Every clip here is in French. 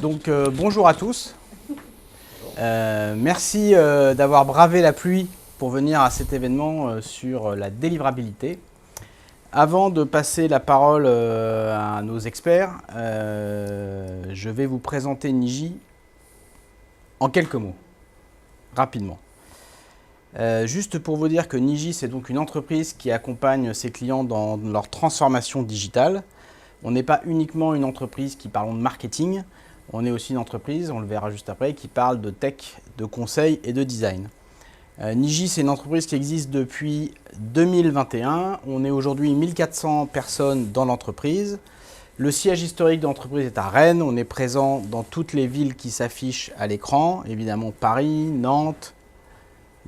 Bonjour à tous. Merci d'avoir bravé la pluie pour venir à cet événement sur la délivrabilité. Avant de passer la parole à nos experts, je vais vous présenter Niji en quelques mots, rapidement. Juste pour vous dire que Niji, c'est donc une entreprise qui accompagne ses clients dans leur transformation digitale. On n'est pas uniquement une entreprise qui parle de marketing, on est aussi une entreprise, on le verra juste après, qui parle de tech, de conseil et de design. Niji, c'est une entreprise qui existe depuis 2021. On est aujourd'hui 1400 personnes dans l'entreprise. Le siège historique de l'entreprise est à Rennes. On est présent dans toutes les villes qui s'affichent à l'écran, évidemment Paris, Nantes,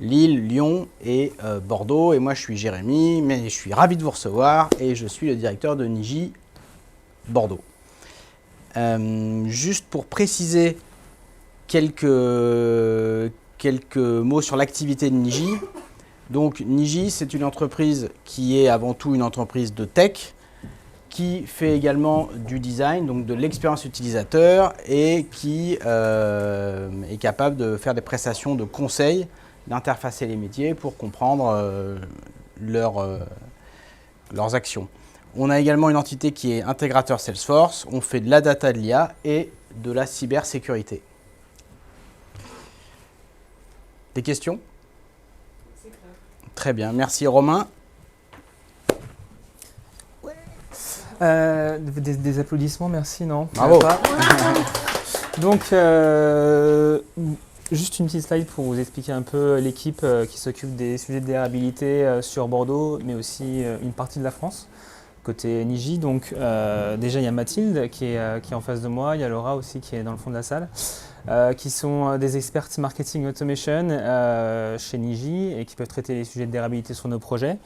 Lille, Lyon et Bordeaux. Et moi, je suis Jérémy, mais je suis ravi de vous recevoir et je suis le directeur de Niji Bordeaux. Juste pour préciser quelques mots sur l'activité de Niji. Donc Niji, c'est une entreprise qui est avant tout une entreprise de tech, qui fait également du design, donc de l'expérience utilisateur et qui est capable de faire des prestations de conseil, d'interfacer les métiers pour comprendre leurs actions. On a également une entité qui est intégrateur Salesforce. On fait de la data, de l'IA et de la cybersécurité. Des questions? C'est clair. Très bien. Merci Romain. Ouais. Des applaudissements, merci, non? Bravo. Donc, juste une petite slide pour vous expliquer un peu l'équipe qui s'occupe des sujets de dérabilité sur Bordeaux, mais aussi une partie de la France. Côté Niji, donc déjà il y a Mathilde qui est en face de moi, il y a Laura aussi qui est dans le fond de la salle, qui sont des experts marketing automation chez Niji et qui peuvent traiter les sujets de dérabilité sur nos projets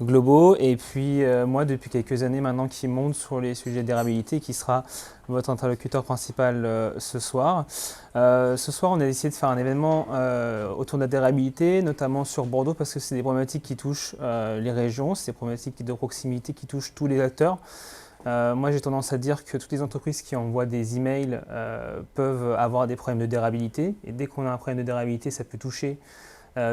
globaux. Et puis moi depuis quelques années maintenant qui monte sur les sujets de dérabilité, qui sera votre interlocuteur principal ce soir. Ce soir, on a décidé de faire un événement autour de la dérabilité, notamment sur Bordeaux, parce que c'est des problématiques qui touchent les régions, c'est des problématiques de proximité qui touchent tous les acteurs. Moi, j'ai tendance à dire que toutes les entreprises qui envoient des emails peuvent avoir des problèmes de dérabilité. Et dès qu'on a un problème de dérabilité, ça peut toucher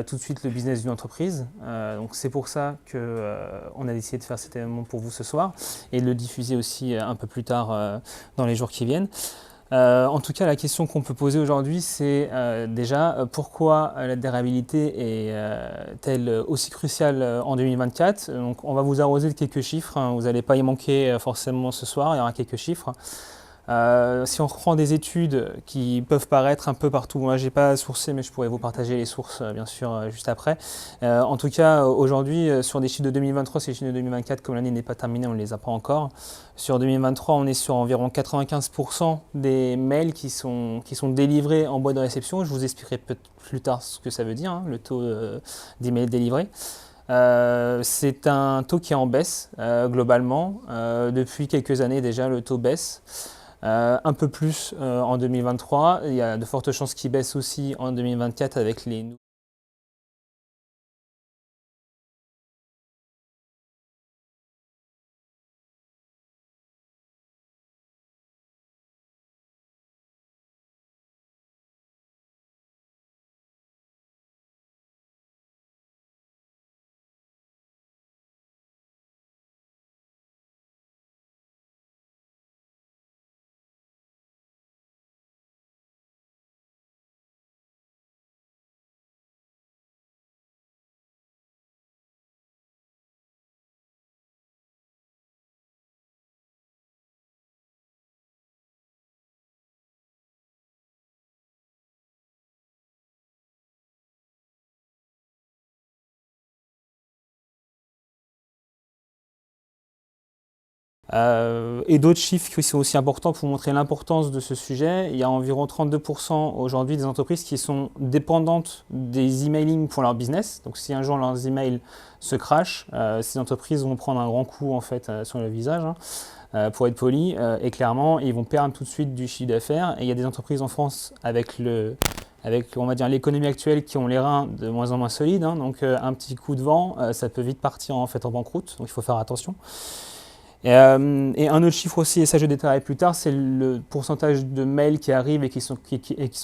tout de suite le business d'une entreprise. Donc c'est pour ça qu'on a décidé de faire cet événement pour vous ce soir et de le diffuser aussi un peu plus tard dans les jours qui viennent. En tout cas, la question qu'on peut poser aujourd'hui, c'est déjà pourquoi la dérabilité est-elle aussi cruciale en 2024? Donc, on va vous arroser de quelques chiffres, hein. Vous n'allez pas y manquer forcément ce soir, il y aura quelques chiffres. Si on reprend des études qui peuvent paraître un peu partout, moi j'ai pas sourcé mais je pourrais vous partager les sources bien sûr juste après. En tout cas aujourd'hui sur des chiffres de 2023, ces chiffres de 2024 comme l'année n'est pas terminée, on ne les a pas encore. Sur 2023 on est sur environ 95% des mails qui sont délivrés en boîte de réception. Je vous expliquerai plus tard ce que ça veut dire, hein, le taux d'emails délivrés. C'est un taux qui est en baisse globalement. Depuis quelques années déjà le taux baisse. Un peu plus en 2023, il y a de fortes chances qu'il baisse aussi en 2024 avec les nouveaux. Et d'autres chiffres qui sont aussi importants pour montrer l'importance de ce sujet. Il y a environ 32% aujourd'hui des entreprises qui sont dépendantes des emailing pour leur business. Donc si un jour leurs emails se crashent, ces entreprises vont prendre un grand coup en fait sur le visage, hein, pour être poli, et clairement ils vont perdre tout de suite du chiffre d'affaires. Et il y a des entreprises en France avec on va dire l'économie actuelle qui ont les reins de moins en moins solides, hein, donc un petit coup de vent, ça peut vite partir en fait en banqueroute, donc il faut faire attention. Et un autre chiffre aussi, et ça je détaillerai plus tard, c'est le pourcentage de mails qui arrivent et qui sont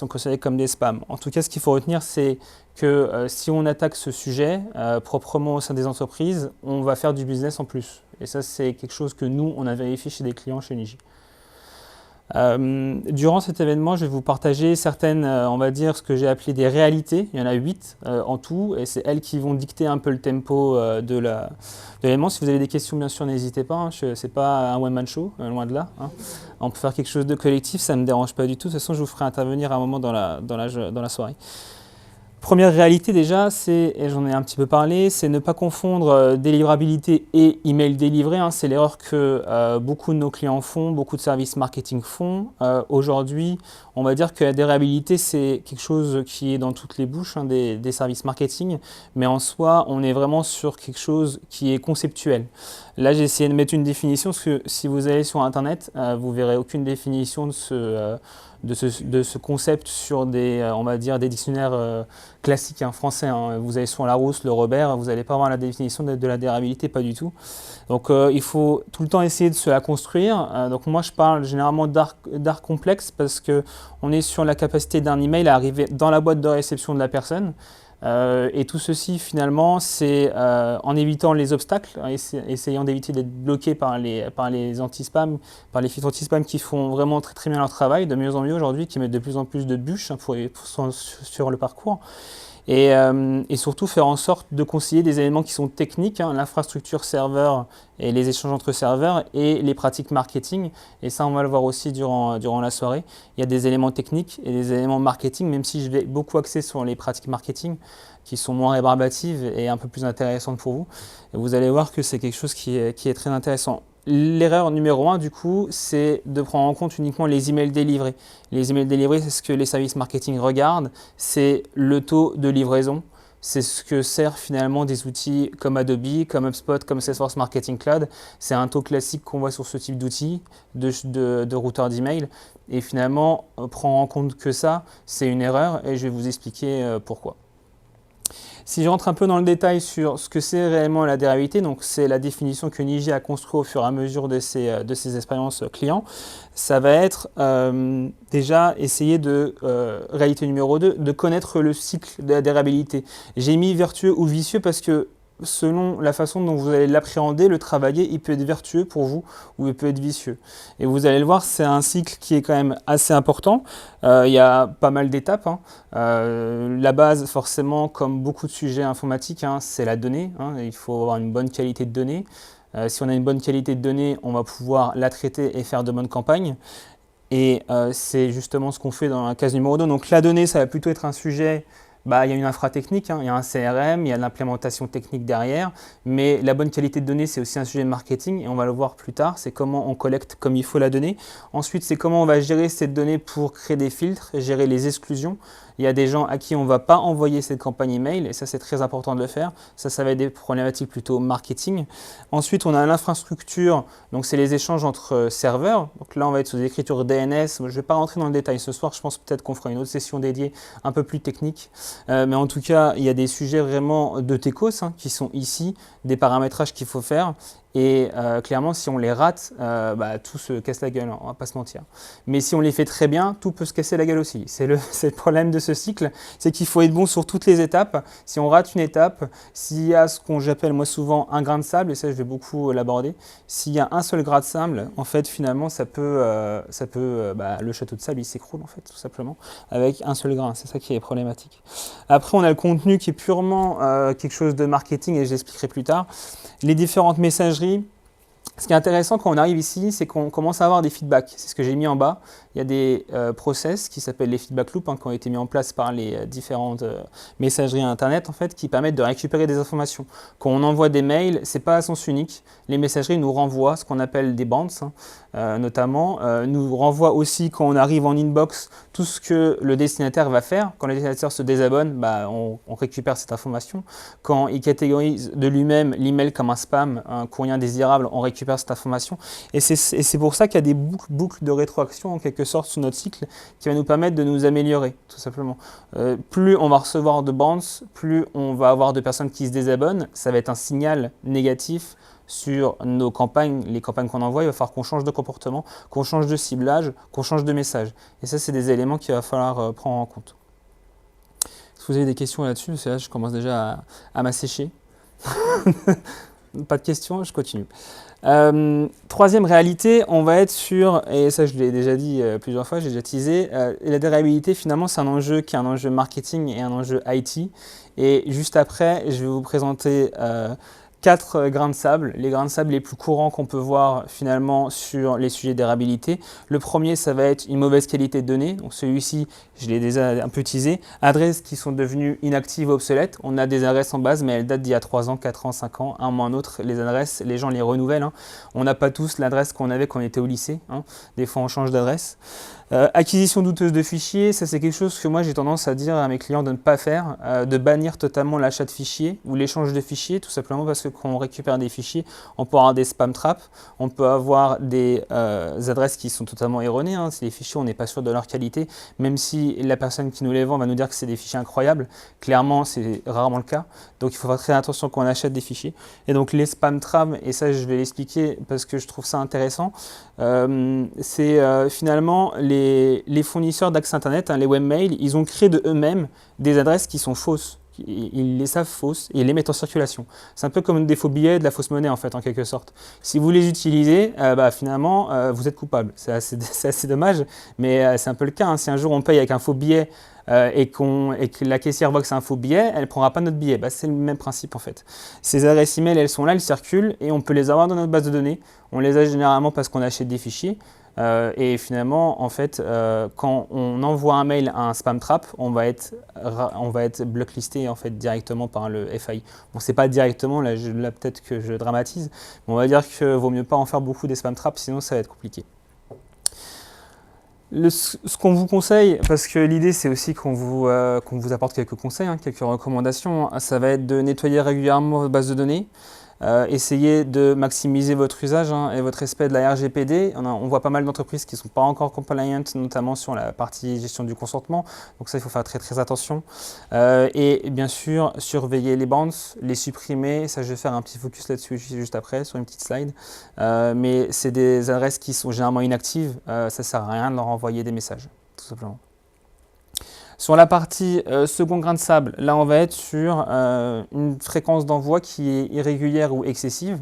considérés comme des spams. En tout cas, ce qu'il faut retenir, c'est que si on attaque ce sujet proprement au sein des entreprises, on va faire du business en plus. Et ça, c'est quelque chose que nous, on a vérifié chez des clients chez Niji. Durant cet événement, je vais vous partager certaines, on va dire, ce que j'ai appelé des réalités. Il y en a 8 en tout, et c'est elles qui vont dicter un peu le tempo de l'événement. Si vous avez des questions, bien sûr, n'hésitez pas. Hein. Ce n'est pas un one-man show, loin de là. Hein. On peut faire quelque chose de collectif, ça ne me dérange pas du tout. De toute façon, je vous ferai intervenir à un moment dans la soirée. Première réalité déjà, et j'en ai un petit peu parlé, c'est ne pas confondre délivrabilité et email délivré. Hein. C'est l'erreur que beaucoup de nos clients font, beaucoup de services marketing font. Aujourd'hui, on va dire que la délivrabilité, c'est quelque chose qui est dans toutes les bouches des services marketing, mais en soi, on est vraiment sur quelque chose qui est conceptuel. Là, j'ai essayé de mettre une définition, parce que si vous allez sur Internet, vous verrez aucune définition de ce concept sur on va dire, des dictionnaires classiques français. Hein. Vous allez sur Larousse, le Robert, vous n'allez pas avoir la définition de la délivrabilité, pas du tout. Donc il faut tout le temps essayer de se la construire. Donc moi je parle généralement d'art complexe parce qu'on est sur la capacité d'un email à arriver dans la boîte de réception de la personne. Et tout ceci finalement c'est en évitant les obstacles, essayant d'éviter d'être bloqué par les anti-spam, par les filtres anti-spam qui font vraiment très très bien leur travail, de mieux en mieux aujourd'hui, qui mettent de plus en plus de bûches sur le parcours. Et surtout faire en sorte de concilier des éléments qui sont techniques, l'infrastructure serveur et les échanges entre serveurs et les pratiques marketing. Et ça, on va le voir aussi durant la soirée. Il y a des éléments techniques et des éléments marketing, même si je vais beaucoup axer sur les pratiques marketing qui sont moins rébarbatives et un peu plus intéressantes pour vous. Et vous allez voir que c'est quelque chose qui est très intéressant. L'erreur numéro 1, du coup, c'est de prendre en compte uniquement les emails délivrés. Les emails délivrés, c'est ce que les services marketing regardent, c'est le taux de livraison. C'est ce que servent finalement des outils comme Adobe, comme HubSpot, comme Salesforce Marketing Cloud. C'est un taux classique qu'on voit sur ce type d'outils, de routeurs d'email. Et finalement, prendre en compte que ça, c'est une erreur et je vais vous expliquer pourquoi. Si je rentre un peu dans le détail sur ce que c'est réellement la délivrabilité, donc c'est la définition que Niji a construite au fur et à mesure de ses expériences clients, ça va être déjà essayer réalité numéro 2, de connaître le cycle de la délivrabilité. J'ai mis vertueux ou vicieux parce que selon la façon dont vous allez l'appréhender, le travailler, il peut être vertueux pour vous ou il peut être vicieux. Et vous allez le voir, c'est un cycle qui est quand même assez important. Il y a pas mal d'étapes. La base, forcément, comme beaucoup de sujets informatiques, c'est la donnée. Il faut avoir une bonne qualité de données. Si on a une bonne qualité de données, on va pouvoir la traiter et faire de bonnes campagnes. Et c'est justement ce qu'on fait dans la case numéro 2. Donc la donnée, ça va plutôt être un sujet... il y a une infra technique, il y a un CRM, il y a de l'implémentation technique derrière, mais la bonne qualité de données, c'est aussi un sujet de marketing et on va le voir plus tard, c'est comment on collecte comme il faut la donnée. Ensuite, c'est comment on va gérer cette donnée pour créer des filtres, gérer les exclusions. Il y a des gens à qui on ne va pas envoyer cette campagne email et ça, c'est très important de le faire. Ça va être des problématiques plutôt marketing. Ensuite, on a l'infrastructure, donc c'est les échanges entre serveurs. Donc là, on va être sous l'écriture DNS. Je ne vais pas rentrer dans le détail ce soir, je pense peut-être qu'on fera une autre session dédiée un peu plus technique. Mais en tout cas, il y a des sujets vraiment de techos qui sont ici, des paramétrages qu'il faut faire. Et clairement, si on les rate, tout se casse la gueule, on ne va pas se mentir. Mais si on les fait très bien, tout peut se casser la gueule aussi. C'est le problème de ce cycle, c'est qu'il faut être bon sur toutes les étapes. Si on rate une étape, s'il y a ce qu'on j'appelle moi souvent un grain de sable, et ça je vais beaucoup l'aborder, s'il y a un seul grain de sable, en fait finalement le château de sable il s'écroule en fait tout simplement avec un seul grain. C'est ça qui est problématique. Après on a le contenu qui est purement quelque chose de marketing et je l'expliquerai plus tard. Les différentes messageries. Ce qui est intéressant quand on arrive ici, c'est qu'on commence à avoir des feedbacks. C'est ce que j'ai mis en bas. Il y a des process qui s'appellent les feedback loops qui ont été mis en place par les différentes messageries Internet en fait, qui permettent de récupérer des informations. Quand on envoie des mails, ce n'est pas à sens unique. Les messageries nous renvoient ce qu'on appelle des bounces, notamment. Nous renvoient aussi quand on arrive en inbox tout ce que le destinataire va faire. Quand le destinataire se désabonne, on récupère cette information. Quand il catégorise de lui-même l'email comme un spam, un courrier indésirable, on récupère cette information. Et c'est pour ça qu'il y a des boucles de rétroaction en quelque sorte sur notre cycle qui va nous permettre de nous améliorer, tout simplement. Plus on va recevoir de bounce, plus on va avoir de personnes qui se désabonnent. Ça va être un signal négatif sur nos campagnes, les campagnes qu'on envoie, il va falloir qu'on change de comportement, qu'on change de ciblage, qu'on change de message. Et ça, c'est des éléments qu'il va falloir prendre en compte. Si vous avez des questions là-dessus, parce que là, je commence déjà à m'assécher. Pas de questions, je continue. Troisième réalité, on va être sur, et ça je l'ai déjà dit plusieurs fois, j'ai déjà teasé, la durabilité finalement c'est un enjeu qui est un enjeu marketing et un enjeu IT. Et juste après, je vais vous présenter 4 grains de sable, les grains de sable les plus courants qu'on peut voir finalement sur les sujets de durabilité. Le premier, ça va être une mauvaise qualité de données. Donc celui-ci, je l'ai déjà un peu teasé. Adresses qui sont devenues inactives, obsolètes. On a des adresses en base, mais elles datent d'il y a 3 ans, 4 ans, 5 ans. Un mois, un autre, les adresses, les gens les renouvellent. Hein. On n'a pas tous l'adresse qu'on avait quand on était au lycée. Hein. Des fois, on change d'adresse. Acquisition douteuse de fichiers, ça c'est quelque chose que moi j'ai tendance à dire à mes clients de ne pas faire, de bannir totalement l'achat de fichiers ou l'échange de fichiers, tout simplement parce que quand on récupère des fichiers, on peut avoir des spam traps, on peut avoir des adresses qui sont totalement erronées, hein. Les fichiers, on n'est pas sûr de leur qualité, même si la personne qui nous les vend va nous dire que c'est des fichiers incroyables, clairement c'est rarement le cas, donc il faut faire très attention quand on achète des fichiers. Et donc les spam traps, et ça je vais l'expliquer parce que je trouve ça intéressant, c'est finalement les fournisseurs d'accès Internet, hein, les webmails, ils ont créé de eux-mêmes des adresses qui sont fausses. Ils les savent fausses et ils les mettent en circulation. C'est un peu comme des faux billets, de la fausse monnaie en fait, en quelque sorte. Si vous les utilisez, finalement, vous êtes coupable. C'est assez dommage, mais c'est un peu le cas. Hein. Si un jour on paye avec un faux billet et que la caissière voit que c'est un faux billet, elle ne prendra pas notre billet. C'est le même principe en fait. Ces adresses email, elles sont là, elles circulent et on peut les avoir dans notre base de données. On les a généralement parce qu'on achète des fichiers. Et finalement, en fait, quand on envoie un mail à un spam trap, on va être blacklisté en fait directement par le FAI. Bon, c'est pas directement, là peut-être que je dramatise, mais on va dire que vaut mieux pas en faire beaucoup des spam traps, sinon ça va être compliqué. Ce qu'on vous conseille, parce que l'idée c'est aussi qu'on vous apporte quelques conseils, hein, quelques recommandations, ça va être de nettoyer régulièrement votre base de données. Essayez de maximiser votre usage et votre respect de la RGPD. On voit pas mal d'entreprises qui ne sont pas encore compliant, notamment sur la partie gestion du consentement. Donc ça, il faut faire très très attention. Et bien sûr, surveiller les bounces, les supprimer. Ça, je vais faire un petit focus là-dessus juste après, sur une petite slide. Mais c'est des adresses qui sont généralement inactives. Ça ne sert à rien de leur envoyer des messages, tout simplement. Sur la partie second grain de sable, là on va être sur une fréquence d'envoi qui est irrégulière ou excessive.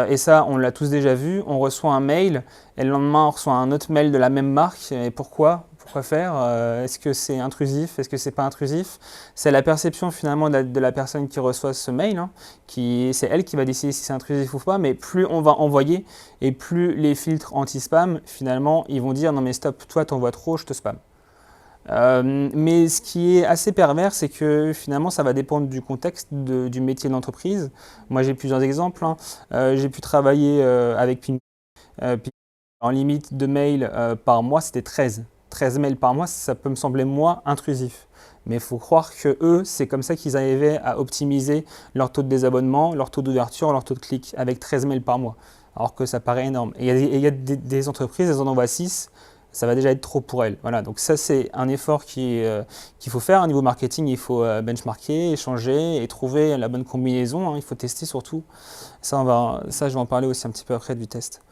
Et ça, on l'a tous déjà vu. On reçoit un mail et le lendemain on reçoit un autre mail de la même marque. Et pourquoi faire Est-ce que c'est intrusif? Est-ce que c'est pas intrusif? C'est la perception finalement de la personne qui reçoit ce mail. Hein, c'est elle qui va décider si c'est intrusif ou pas. Mais plus on va envoyer et plus les filtres anti-spam, finalement, ils vont dire non mais stop, toi t'envoies trop, je te spam. Mais ce qui est assez pervers, c'est que finalement, ça va dépendre du contexte, du métier de l'entreprise. Moi, j'ai plusieurs exemples. Hein. J'ai pu travailler avec Ping. En limite de mails par mois, c'était 13. 13 mails par mois, ça peut me sembler, moi, intrusif. Mais il faut croire que eux, c'est comme ça qu'ils arrivaient à optimiser leur taux de désabonnement, leur taux d'ouverture, leur taux de clic, avec 13 mails par mois. Alors que ça paraît énorme. Et il y a des entreprises, elles en envoient 6. Ça va déjà être trop pour elles. Voilà, donc ça c'est un effort qu'il faut faire. Au niveau marketing, il faut benchmarker, échanger et trouver la bonne combinaison. Hein. Il faut tester surtout. Ça, je vais en parler aussi un petit peu après du test.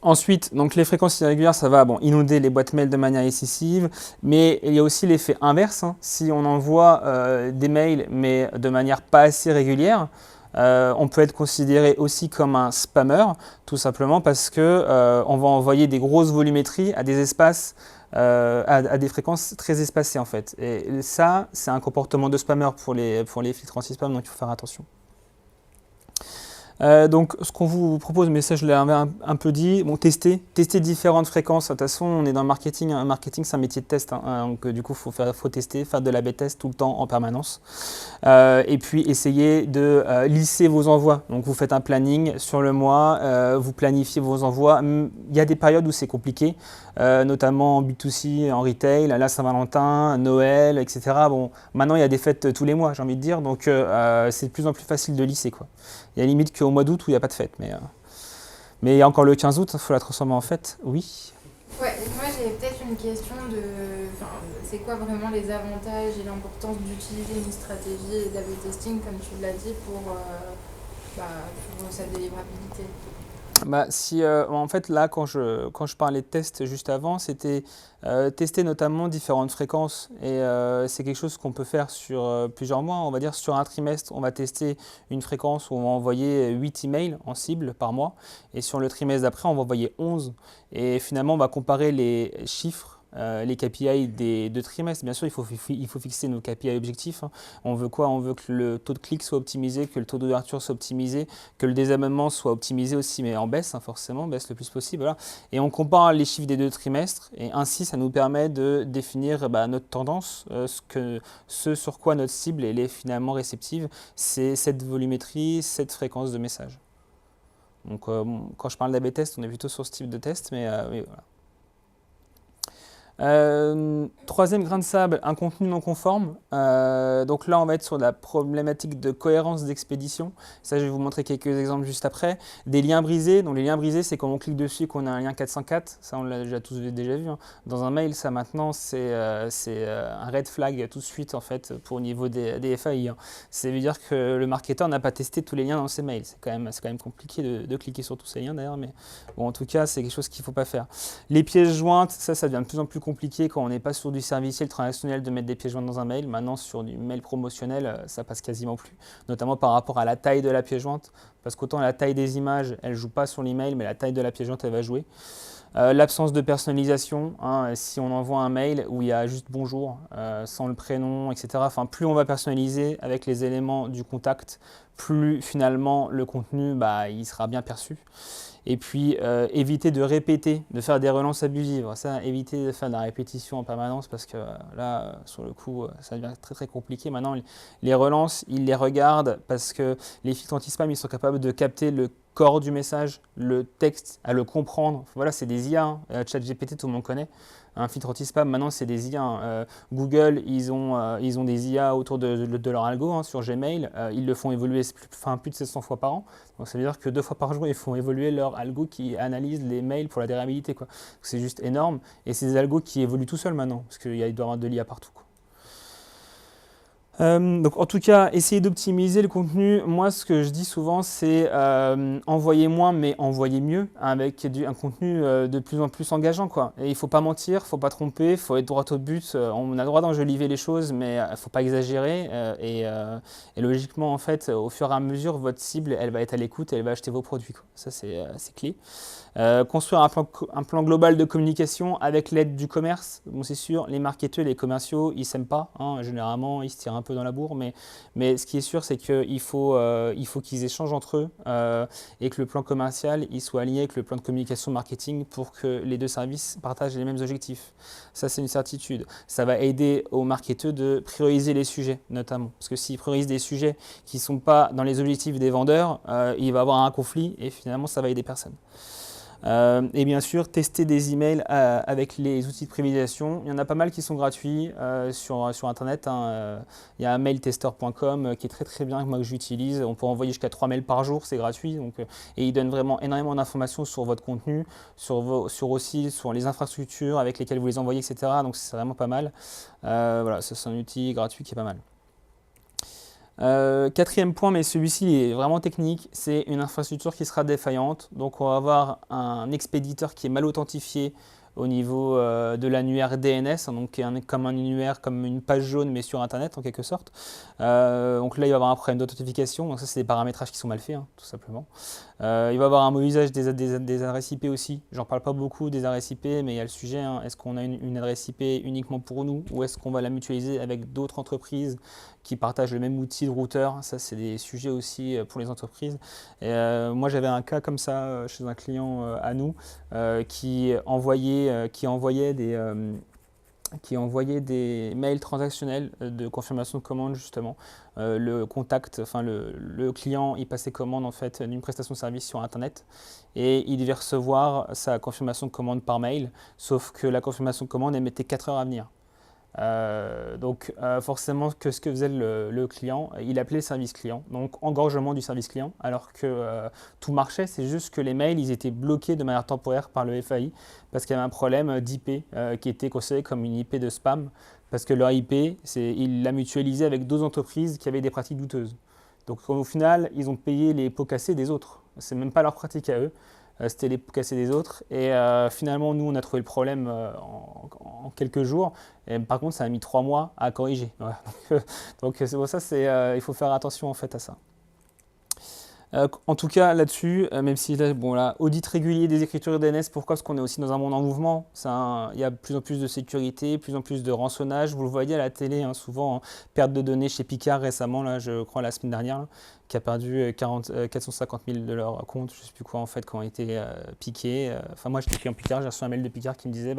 Ensuite, donc les fréquences irrégulières, ça va inonder les boîtes mail de manière excessive, mais il y a aussi l'effet inverse. Hein. Si on envoie des mails, mais de manière pas assez régulière, on peut être considéré aussi comme un spammer, tout simplement parce que on va envoyer des grosses volumétries à des espaces, à des fréquences très espacées en fait. Et ça, c'est un comportement de spammer pour les filtres anti-spam, donc il faut faire attention. Donc ce qu'on vous propose, mais ça je l'ai un peu dit, tester différentes fréquences. De toute façon, on est dans le marketing. Un marketing, c'est un métier de test. Donc du coup, faut tester, faire de l'A/B test tout le temps en permanence. Et puis essayer de lisser vos envois. Donc vous faites un planning sur le mois, vous planifiez vos envois. Il y a des périodes où c'est compliqué, notamment en B2C, en retail, la Saint-Valentin, Noël, etc. Maintenant il y a des fêtes tous les mois, j'ai envie de dire, donc c'est de plus en plus facile de lisser, quoi. Il y a limite qu'au mois d'août où il n'y a pas de fête. Mais il y a encore le 15 août, il faut la transformer en fête. Oui. Ouais, moi j'ai peut-être une question de... c'est quoi vraiment les avantages et l'importance d'utiliser une stratégie d'A/B testing, comme tu l'as dit, pour sa délivrabilité? En fait, là, quand je parlais de tests juste avant, c'était tester notamment différentes fréquences. Et c'est quelque chose qu'on peut faire sur plusieurs mois. On va dire sur un trimestre, on va tester une fréquence où on va envoyer 8 emails en cible par mois. Et sur le trimestre d'après, on va envoyer 11. Et finalement, on va comparer les chiffres. Les KPI des 2 trimestres, bien sûr, il faut fixer nos KPI objectifs. Hein. On veut quoi? On veut que le taux de clic soit optimisé, que le taux d'ouverture soit optimisé, que le désabonnement soit optimisé aussi, mais en baisse, hein, forcément, baisse le plus possible. Voilà. Et on compare les chiffres des 2 trimestres, et ainsi, ça nous permet de définir notre tendance, ce sur quoi notre cible elle est finalement réceptive, c'est cette volumétrie, cette fréquence de message. Donc, quand je parle d'A/B test, on est plutôt sur ce type de test, mais oui, voilà. Troisième grain de sable, un contenu non conforme. Donc là, on va être sur la problématique de cohérence d'expédition. Ça, je vais vous montrer quelques exemples juste après. Des liens brisés. Donc les liens brisés, c'est quand on clique dessus et qu'on a un lien 404. Ça, on l'a déjà tous déjà vu. Hein. Dans un mail, ça maintenant, c'est un red flag tout de suite en fait pour au niveau des FAI. Hein. Ça veut dire que le marketeur n'a pas testé tous les liens dans ses mails. C'est quand même compliqué de cliquer sur tous ces liens d'ailleurs, mais bon, en tout cas, c'est quelque chose qu'il ne faut pas faire. Les pièces jointes, ça devient de plus en plus compliqué quand on n'est pas sur du serviciel transactionnel de mettre des pièces jointes dans un mail. Maintenant, sur du mail promotionnel, ça passe quasiment plus, notamment par rapport à la taille de la pièce jointe, parce qu'autant la taille des images, elle ne joue pas sur l'email, mais la taille de la pièce jointe, elle va jouer. L'absence de personnalisation, hein, si on envoie un mail où il y a juste bonjour, sans le prénom, etc. Enfin, plus on va personnaliser avec les éléments du contact, plus finalement le contenu il sera bien perçu. Et puis, éviter de répéter, de faire des relances abusives. Ça, éviter de faire de la répétition en permanence parce que là, sur le coup, ça devient très très compliqué. Maintenant, les relances, ils les regardent parce que les filtres anti-spam, ils sont capables de capter le corps du message, le texte, à le comprendre. Voilà, c'est des IA. Hein. ChatGPT, tout le monde connaît. Un filtre anti-spam, maintenant, c'est des IA. Hein. Google, ils ont des IA autour de leur algo hein, sur Gmail. Ils le font évoluer plus de 700 fois par an. Donc, ça veut dire que 2 fois par jour, ils font évoluer leur algo qui analyse les mails pour la délivrabilité. C'est juste énorme. Et c'est des algos qui évoluent tout seuls maintenant, parce qu'il doit y avoir de l'IA partout. Quoi. Donc en tout cas, essayez d'optimiser le contenu. Moi, ce que je dis souvent, c'est envoyer moins, mais envoyer mieux, avec un contenu de plus en plus engageant. Quoi. Et il ne faut pas mentir, il ne faut pas tromper, il faut être droit au but. On a le droit d'enjoliver les choses, mais il ne faut pas exagérer. Et logiquement, en fait, au fur et à mesure, votre cible, elle va être à l'écoute et elle va acheter vos produits. Quoi. Ça, c'est clé. Construire un plan global de communication avec l'aide du commerce. Bon, c'est sûr, les marketeurs, les commerciaux, ils ne s'aiment pas. Hein, généralement, ils se tirent un peu dans la bourre. Mais ce qui est sûr, c'est qu'il faut qu'ils échangent entre eux et que le plan commercial il soit aligné avec le plan de communication marketing pour que les deux services partagent les mêmes objectifs. Ça, c'est une certitude. Ça va aider aux marketeurs de prioriser les sujets, notamment. Parce que s'ils priorisent des sujets qui ne sont pas dans les objectifs des vendeurs, il va y avoir un conflit et finalement, ça va aider personne. Et bien sûr, tester des emails avec les outils de privatisation. Il y en a pas mal qui sont gratuits sur Internet. Hein. Il y a mailtester.com qui est très très bien, moi que j'utilise. On peut envoyer jusqu'à 3 mails par jour, c'est gratuit. Donc, et il donne vraiment énormément d'informations sur votre contenu, sur les infrastructures avec lesquelles vous les envoyez, etc. Donc c'est vraiment pas mal. Voilà, c'est un outil gratuit qui est pas mal. Quatrième point, mais celui-ci est vraiment technique, c'est une infrastructure qui sera défaillante. Donc on va avoir un expéditeur qui est mal authentifié au niveau de l'annuaire DNS, hein, donc comme un annuaire, comme une page jaune mais sur Internet en quelque sorte. Donc là il va y avoir un problème d'authentification, donc ça c'est des paramétrages qui sont mal faits, hein, tout simplement. Il va y avoir un mauvais usage des adresses IP aussi. J'en parle pas beaucoup des adresses IP, mais il y a le sujet, hein, est-ce qu'on a une adresse IP uniquement pour nous ou est-ce qu'on va la mutualiser avec d'autres entreprises qui partagent le même outil de routeur? Ça, c'est des sujets aussi pour les entreprises. Et, moi, j'avais un cas comme ça chez un client à nous qui envoyait des mails transactionnels de confirmation de commande justement. Le client, il passait commande en fait d'une prestation de service sur Internet et il devait recevoir sa confirmation de commande par mail, sauf que la confirmation de commande, elle mettait 4 heures à venir. Donc forcément ce que faisait le client, il appelait le service client, donc engorgement du service client, alors que tout marchait, c'est juste que les mails ils étaient bloqués de manière temporaire par le FAI parce qu'il y avait un problème d'IP qui était considéré comme une IP de spam parce que leur IP, il l'a mutualisé avec d'autres entreprises qui avaient des pratiques douteuses. Donc au final, ils ont payé les pots cassés des autres. C'est même pas leur pratique à eux, c'était les pots cassés des autres. Et finalement, nous, on a trouvé le problème en quelques jours. Et, par contre, ça a mis 3 mois à corriger. Voilà. Donc c'est pour ça, il faut faire attention en fait à ça. En tout cas, là-dessus, même si là, audit régulier des écritures DNS, pourquoi? Parce qu'on est aussi dans un monde en mouvement. Il y a de plus en plus de sécurité, de plus en plus de rançonnage. Vous le voyez à la télé, hein, souvent, perte de données chez Picard récemment, là, je crois la semaine dernière, là, qui a perdu 450 000 de leur compte, je ne sais plus quoi en fait, qui ont été piqués. Enfin, moi, j'étais client Picard, j'ai reçu un mail de Picard qui me disait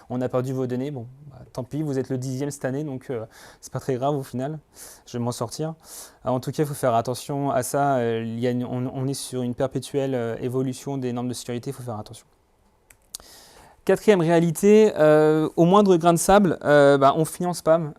on a perdu vos données. Bon, tant pis, vous êtes le 10e cette année, donc c'est pas très grave au final. Je vais m'en sortir. Alors, en tout cas, il faut faire attention à ça. On est sur une perpétuelle évolution des normes de sécurité, il faut faire attention. Quatrième réalité, au moindre grain de sable, on finit en spam.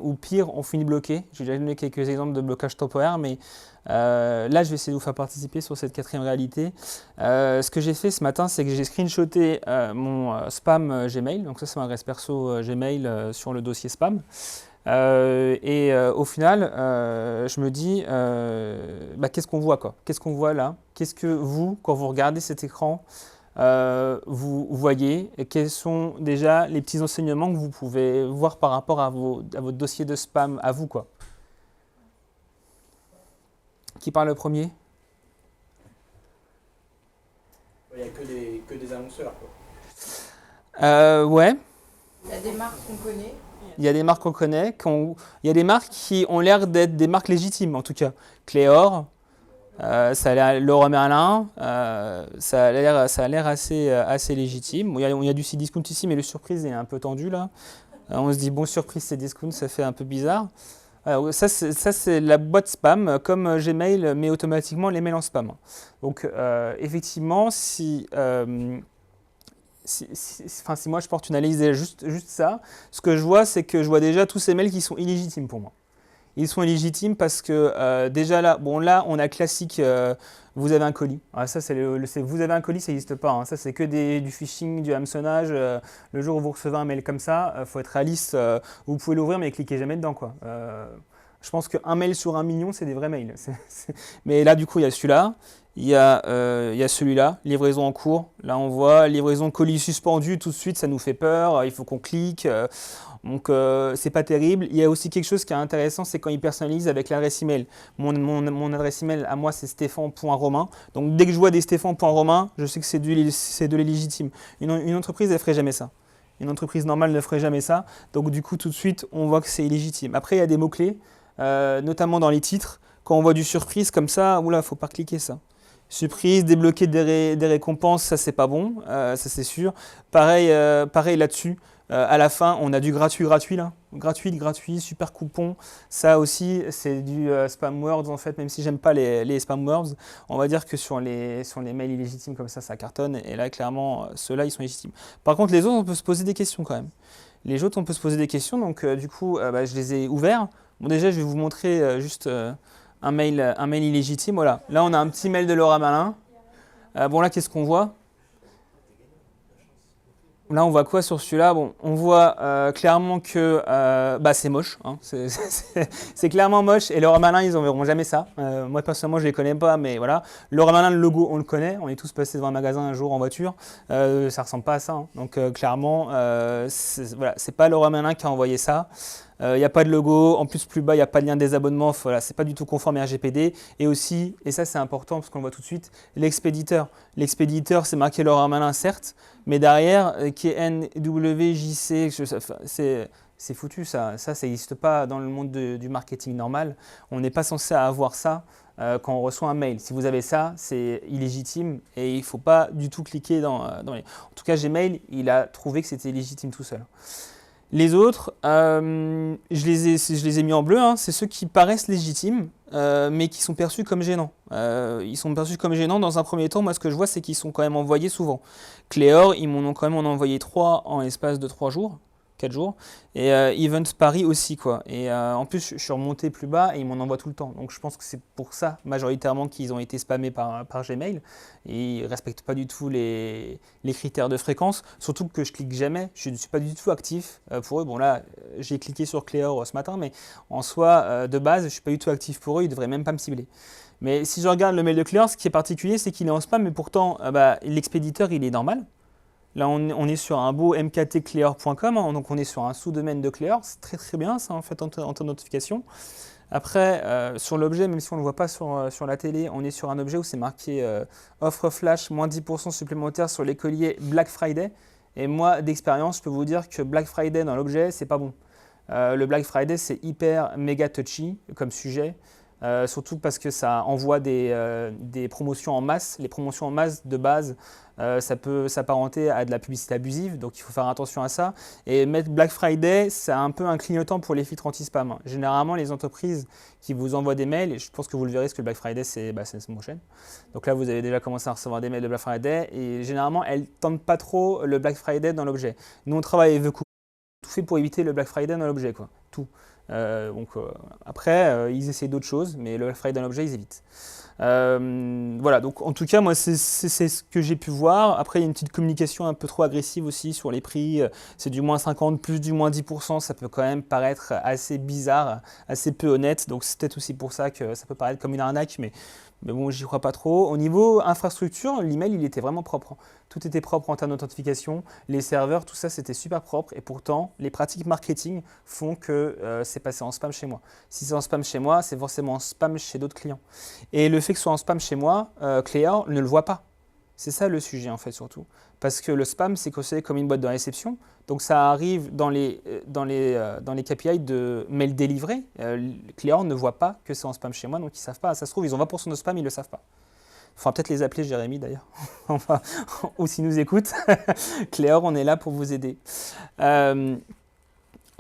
Ou pire, on finit bloqué. J'ai déjà donné quelques exemples de blocage temporaire, mais là, je vais essayer de vous faire participer sur cette quatrième réalité. Ce que j'ai fait ce matin, c'est que j'ai screenshoté mon spam Gmail. Donc ça, c'est mon adresse perso Gmail sur le dossier spam. Au final, je me dis, qu'est-ce qu'on voit, quoi? Qu'est-ce qu'on voit là? Qu'est-ce que vous, quand vous regardez cet écran, vous voyez, et quels sont déjà les petits enseignements que vous pouvez voir par rapport à votre dossier de spam, à vous, quoi? Qui parle le premier? Il n'y a que des annonceurs, quoi. Ouais. Il y a des marques qu'on connaît. Il y a des marques qu'on connaît. Il y a des marques qui ont l'air d'être des marques légitimes, en tout cas. Cléor, ça a l'air, Leroy Merlin, ça a l'air assez légitime. Bon, il y a du Cdiscount ici, mais le surprise est un peu tendu là. On se dit, bon, surprise, Cdiscount, ça fait un peu bizarre. Alors, ça, c'est la boîte spam, comme Gmail met automatiquement les mails en spam. Donc, effectivement, si moi je porte une analyse juste ça, ce que je vois, c'est que je vois déjà tous ces mails qui sont illégitimes pour moi. Ils sont illégitimes parce que déjà là, on a classique, vous avez un colis. Alors ça, vous avez un colis, ça n'existe pas. Hein. Ça, c'est que du phishing, du hameçonnage. Le jour où vous recevez un mail comme ça, il faut être réaliste. Vous pouvez l'ouvrir, mais cliquez jamais dedans, quoi. Je pense qu'un mail sur 1 million, c'est des vrais mails. Mais là, du coup, il y a celui-là. Il y a celui-là, livraison en cours. Là, on voit livraison colis suspendu. Tout de suite, ça nous fait peur. Il faut qu'on clique. Donc, c'est pas terrible. Il y a aussi quelque chose qui est intéressant, c'est quand ils personnalisent avec l'adresse email. Mon adresse email à moi, c'est stéphan.romain. Donc, dès que je vois des stéphan.romain, je sais que c'est de l'illégitime. Une entreprise, elle ferait jamais ça. Une entreprise normale ne ferait jamais ça. Donc, du coup, tout de suite, on voit que c'est illégitime. Après, il y a des mots-clés, notamment dans les titres. Quand on voit du surprise comme ça, oula, faut pas cliquer ça. Surprise, débloquer des récompenses, ça c'est pas bon, ça c'est sûr. Pareil là-dessus. À la fin, on a du gratuit là. Gratuit, super coupon. Ça aussi, c'est du spam words en fait, même si j'aime pas les spam words. On va dire que sur les mails illégitimes comme ça cartonne. Et là, clairement, ceux-là, ils sont légitimes. Par contre, les autres, on peut se poser des questions quand même. Les autres, on peut se poser des questions. Donc, du coup, je les ai ouverts. Bon, déjà, je vais vous montrer juste un mail illégitime. Voilà. Là, on a un petit mail de Leroy Merlin. Bon, là, qu'est-ce qu'on voit ? Là, on voit quoi sur celui-là? Bon, on voit clairement que c'est moche. Hein. C'est clairement moche. Et Leroy Merlin, ils n'enverront jamais ça. Moi, personnellement, je ne les connais pas, mais voilà. Leroy Merlin, le logo, on le connaît. On est tous passés devant un magasin un jour en voiture. Ça ne ressemble pas à ça. Hein. Donc, clairement, c'est pas Leroy Merlin qui a envoyé ça. Il n'y a pas de logo, en plus bas, il n'y a pas de lien de désabonnement, voilà, c'est pas du tout conforme à RGPD. Et aussi, et ça c'est important parce qu'on le voit tout de suite, l'expéditeur. L'expéditeur, c'est marqué Leroy Merlin, certes, mais derrière, qui est NWJC, c'est foutu ça n'existe pas dans le monde du marketing normal. On n'est pas censé avoir ça quand on reçoit un mail. Si vous avez ça, c'est illégitime et il ne faut pas du tout cliquer dans les... En tout cas, Gmail, il a trouvé que c'était légitime tout seul. Les autres, je les ai mis en bleu, hein, c'est ceux qui paraissent légitimes, mais qui sont perçus comme gênants. Ils sont perçus comme gênants dans un premier temps. Moi, ce que je vois, c'est qu'ils sont quand même envoyés souvent. Cléor, ils m'en ont quand même envoyé 3 en l'espace de 3 jours. 4 jours. Et Event Paris aussi, quoi. Et en plus, je suis remonté plus bas et ils m'en envoient tout le temps. Donc je pense que c'est pour ça, majoritairement, qu'ils ont été spammés par Gmail. Et ils ne respectent pas du tout les critères de fréquence. Surtout que je clique jamais. Je ne suis pas du tout actif pour eux. Bon, là, j'ai cliqué sur Clear ce matin, mais en soi, de base, je ne suis pas du tout actif pour eux. Ils ne devraient même pas me cibler. Mais si je regarde le mail de Clear, ce qui est particulier, c'est qu'il est en spam, mais pourtant, l'expéditeur, il est normal. Là, on est sur un beau mktclear.com, hein, donc on est sur un sous-domaine de Clear. C'est très très bien ça en fait en temps de notification. Après, sur l'objet, même si on ne le voit pas sur la télé, on est sur un objet où c'est marqué offre flash, moins 10% supplémentaire sur les colliers Black Friday. Et moi, d'expérience, je peux vous dire que Black Friday dans l'objet, c'est pas bon. Le Black Friday, c'est hyper méga touchy comme sujet. Surtout parce que ça envoie des promotions en masse. Les promotions en masse de base, ça peut s'apparenter à de la publicité abusive, donc il faut faire attention à ça. Et mettre Black Friday, c'est un peu un clignotant pour les filtres anti-spam, hein. Généralement, les entreprises qui vous envoient des mails, et je pense que vous le verrez, parce que le Black Friday, c'est la semaine prochaine. Donc là, vous avez déjà commencé à recevoir des mails de Black Friday, et généralement, elles ne tentent pas trop le Black Friday dans l'objet. Nous, on travaille avec tout fait pour éviter le Black Friday dans l'objet, quoi. Tout. Après, ils essaient d'autres choses, mais le Black Friday dans l'objet, ils évitent. Voilà, donc en tout cas, moi, c'est ce que j'ai pu voir. Après, il y a une petite communication un peu trop agressive aussi sur les prix. C'est du moins 50 plus du moins 10%. Ça peut quand même paraître assez bizarre, assez peu honnête. Donc, c'est peut-être aussi pour ça que ça peut paraître comme une arnaque, mais bon, j'y crois pas trop. Au niveau infrastructure, l'email, il était vraiment propre, hein. Tout était propre en termes d'authentification. Les serveurs, tout ça, c'était super propre. Et pourtant, les pratiques marketing font que c'est passé en spam chez moi. Si c'est en spam chez moi, c'est forcément en spam chez d'autres clients. Et le fait que ce soit en spam chez moi, Clear ne le voit pas. C'est ça le sujet, en fait, surtout. Parce que le spam, c'est considéré comme une boîte de réception. Donc, ça arrive dans les KPI de mail délivré. Clear ne voit pas que c'est en spam chez moi, donc ils ne savent pas. Ça se trouve, ils ont 20% de spam, ils ne le savent pas. Il faudra peut-être les appeler, Jérémy, d'ailleurs. Enfin, ou s'ils nous écoutent. Clear, on est là pour vous aider. En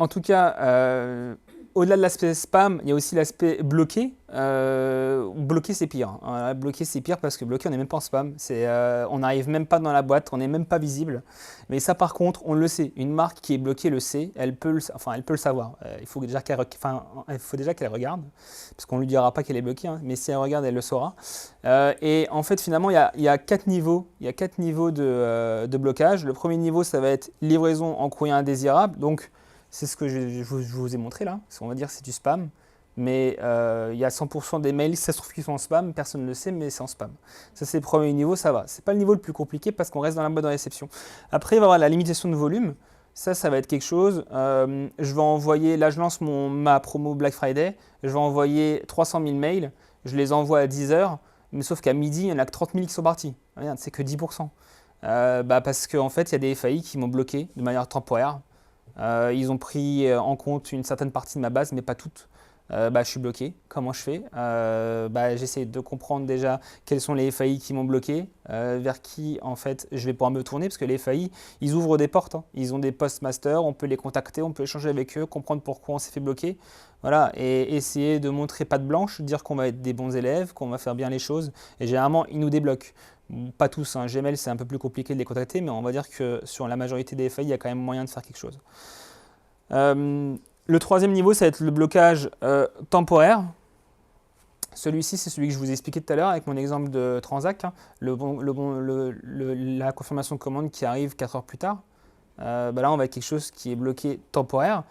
tout cas, au-delà de l'aspect spam, il y a aussi l'aspect bloqué. Bloqué, c'est pire, hein. Bloqué, c'est pire parce que bloqué, on n'est même pas en spam. On n'arrive même pas dans la boîte, on n'est même pas visible. Mais ça, par contre, on le sait. Une marque qui est bloquée le sait, elle peut le savoir. Il faut déjà qu'elle regarde, parce qu'on ne lui dira pas qu'elle est bloquée, hein, mais si elle regarde, elle le saura. Et en fait, finalement, il y a 4 niveaux. Il y a 4 niveaux de blocage. Le premier niveau, ça va être livraison en courrier indésirable. Donc, c'est ce que je vous ai montré là. On va dire que c'est du spam. Mais il y a 100% des mails, ça se trouve qu'ils sont en spam, personne ne le sait, mais c'est en spam. Ça, c'est le premier niveau, ça va. C'est pas le niveau le plus compliqué parce qu'on reste dans la boîte de réception. Après, il va y avoir la limitation de volume. Ça va être quelque chose. Je vais envoyer, là, je lance ma promo Black Friday. Je vais envoyer 300 000 mails. Je les envoie à 10 heures. Mais sauf qu'à midi, il n'y en a que 30 000 qui sont partis. Regarde, c'est que 10%. Parce qu'en fait, il y a des FAI qui m'ont bloqué de manière temporaire. Ils ont pris en compte une certaine partie de ma base, mais pas toute. Je suis bloqué. Comment je fais? J'essaie de comprendre déjà quels sont les FAI qui m'ont bloqué, vers qui en fait je vais pouvoir me tourner, parce que les FAI, ils ouvrent des portes, hein. Ils ont des postmasters, on peut les contacter, on peut échanger avec eux, comprendre pourquoi on s'est fait bloquer. Voilà, et essayer de montrer patte blanche, dire qu'on va être des bons élèves, qu'on va faire bien les choses. Et généralement, ils nous débloquent. Pas tous, hein. Gmail, c'est un peu plus compliqué de les contacter, mais on va dire que sur la majorité des FAI, il y a quand même moyen de faire quelque chose. Le troisième niveau, ça va être le blocage temporaire. Celui-ci, c'est celui que je vous ai expliqué tout à l'heure avec mon exemple de Transac, hein. La confirmation de commande qui arrive 4 heures plus tard. Là, on va avec quelque chose qui est bloqué temporaire.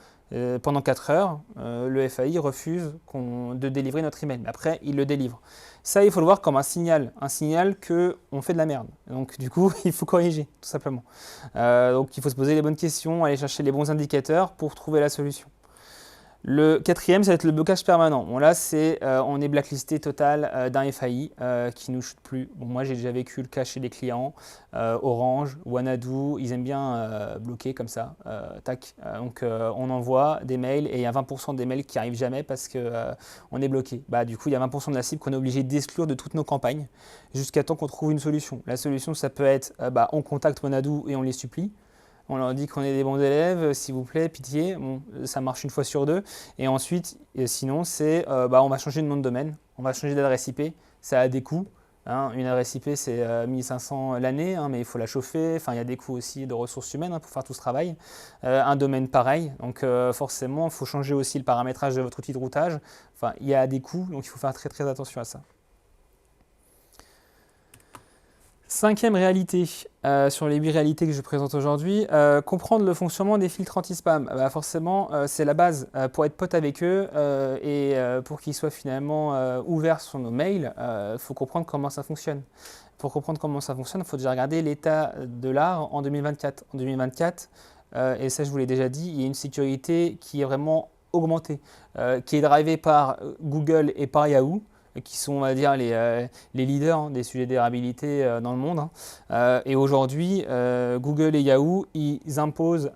Pendant 4 heures, le FAI refuse de délivrer notre email. Mais après, il le délivre. Ça, il faut le voir comme un signal qu'on fait de la merde. Donc, du coup, il faut corriger, tout simplement. Donc, il faut se poser les bonnes questions, aller chercher les bons indicateurs pour trouver la solution. Le quatrième, ça va être le blocage permanent. Bon, là, on est blacklisté total d'un FAI qui ne nous chute plus. Bon, moi, j'ai déjà vécu le cas chez des clients. Orange, Wanadoo, ils aiment bien bloquer comme ça. Donc, on envoie des mails et il y a 20% des mails qui n'arrivent jamais parce qu'on est bloqué. Du coup, il y a 20% de la cible qu'on est obligé d'exclure de toutes nos campagnes jusqu'à temps qu'on trouve une solution. La solution, ça peut être on contacte Wanadoo et on les supplie. On leur dit qu'on est des bons élèves, s'il vous plaît, pitié. Bon, ça marche une fois sur deux. Et ensuite, sinon, on va changer de nom de domaine, on va changer d'adresse IP. Ça a des coûts. Hein, une adresse IP, c'est 1500 l'année, hein, mais il faut la chauffer. Enfin, il y a des coûts aussi de ressources humaines pour faire tout ce travail. Un domaine pareil. Donc, forcément, il faut changer aussi le paramétrage de votre outil de routage. Enfin, il y a des coûts, donc il faut faire très, très attention à ça. Cinquième réalité sur les 8 réalités que je présente aujourd'hui, comprendre le fonctionnement des filtres anti-spam. Forcément, c'est la base pour être pote avec eux et pour qu'ils soient finalement ouverts sur nos mails, il faut comprendre comment ça fonctionne. Pour comprendre comment ça fonctionne, il faut déjà regarder l'état de l'art en 2024. En 2024, et ça je vous l'ai déjà dit, il y a une sécurité qui est vraiment augmentée, qui est drivée par Google et par Yahoo, qui sont, on va dire, les leaders des sujets de durabilité dans le monde. Et aujourd'hui, Google et Yahoo, ils imposent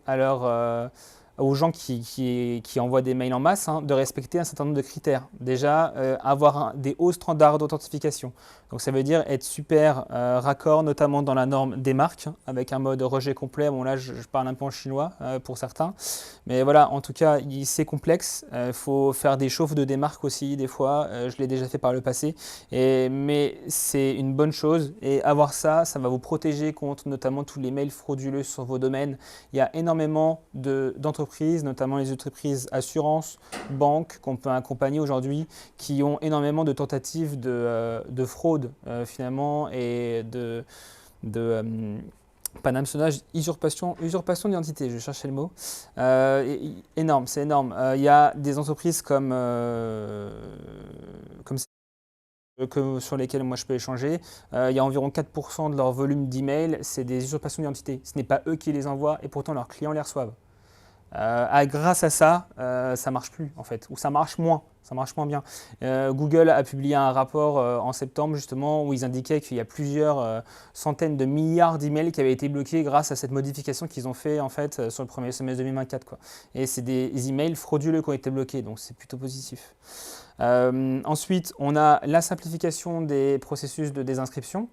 aux gens qui envoient des mails en masse de respecter un certain nombre de critères. Déjà, avoir des hauts standards d'authentification. Donc ça veut dire être super raccord, notamment dans la norme des marques, avec un mode rejet complet. Bon là, je parle un peu en chinois pour certains. Mais voilà, en tout cas, c'est complexe. Il faut faire des chauffes de démarque aussi, des fois. Je l'ai déjà fait par le passé. Mais c'est une bonne chose. Et avoir ça, ça va vous protéger contre notamment tous les mails frauduleux sur vos domaines. Il y a énormément d'entreprises, notamment les entreprises assurances, banques, qu'on peut accompagner aujourd'hui, qui ont énormément de tentatives de fraude finalement et pas d'hameçonnage, usurpation d'identité, je cherchais le mot. Énorme, c'est énorme. Il y a des entreprises comme sur lesquelles moi je peux échanger. Il y a environ 4% de leur volume d'email, c'est des usurpations d'identité. Ce n'est pas eux qui les envoient et pourtant leurs clients les reçoivent. Grâce à ça, ça marche plus en fait, ou ça marche moins bien. Google a publié un rapport en septembre justement où ils indiquaient qu'il y a plusieurs centaines de milliards d'emails qui avaient été bloqués grâce à cette modification qu'ils ont fait en fait sur le premier semestre 2024 quoi. Et c'est des emails frauduleux qui ont été bloqués, donc c'est plutôt positif. Ensuite, on a la simplification des processus de désinscription.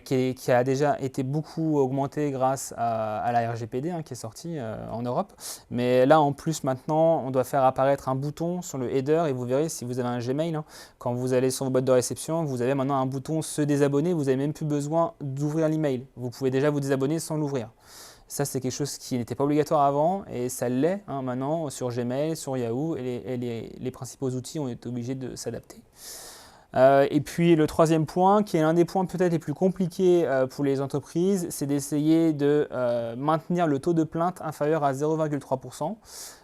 Qui a déjà été beaucoup augmenté grâce à la RGPD qui est sortie en Europe. Mais là, en plus, maintenant, on doit faire apparaître un bouton sur le header et vous verrez si vous avez un Gmail, quand vous allez sur vos boîtes de réception, vous avez maintenant un bouton se désabonner, vous n'avez même plus besoin d'ouvrir l'email. Vous pouvez déjà vous désabonner sans l'ouvrir. Ça, c'est quelque chose qui n'était pas obligatoire avant et ça l'est maintenant sur Gmail, sur Yahoo et les principaux outils ont été obligés de s'adapter. Et puis le troisième point, qui est l'un des points peut-être les plus compliqués pour les entreprises, c'est d'essayer de maintenir le taux de plainte inférieur à 0,3%.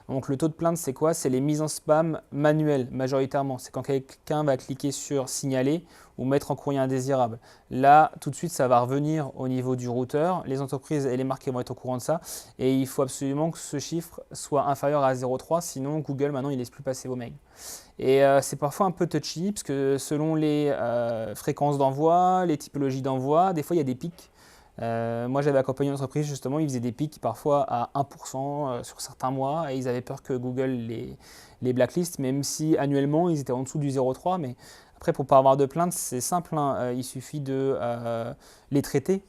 Donc le taux de plainte, c'est quoi? C'est les mises en spam manuelles majoritairement. C'est quand quelqu'un va cliquer sur signaler ou mettre en courrier indésirable. Là, tout de suite, ça va revenir au niveau du routeur. Les entreprises et les marques vont être au courant de ça. Et il faut absolument que ce chiffre soit inférieur à 0,3, sinon Google maintenant il ne laisse plus passer vos mails. Et c'est parfois un peu touchy parce que selon les fréquences d'envoi, les typologies d'envoi, des fois il y a des pics. Moi j'avais accompagné une entreprise justement, ils faisaient des pics parfois à 1% sur certains mois et ils avaient peur que Google les blacklist, même si annuellement ils étaient en dessous du 0,3. Mais après pour ne pas avoir de plainte, c'est simple, il suffit de les traiter.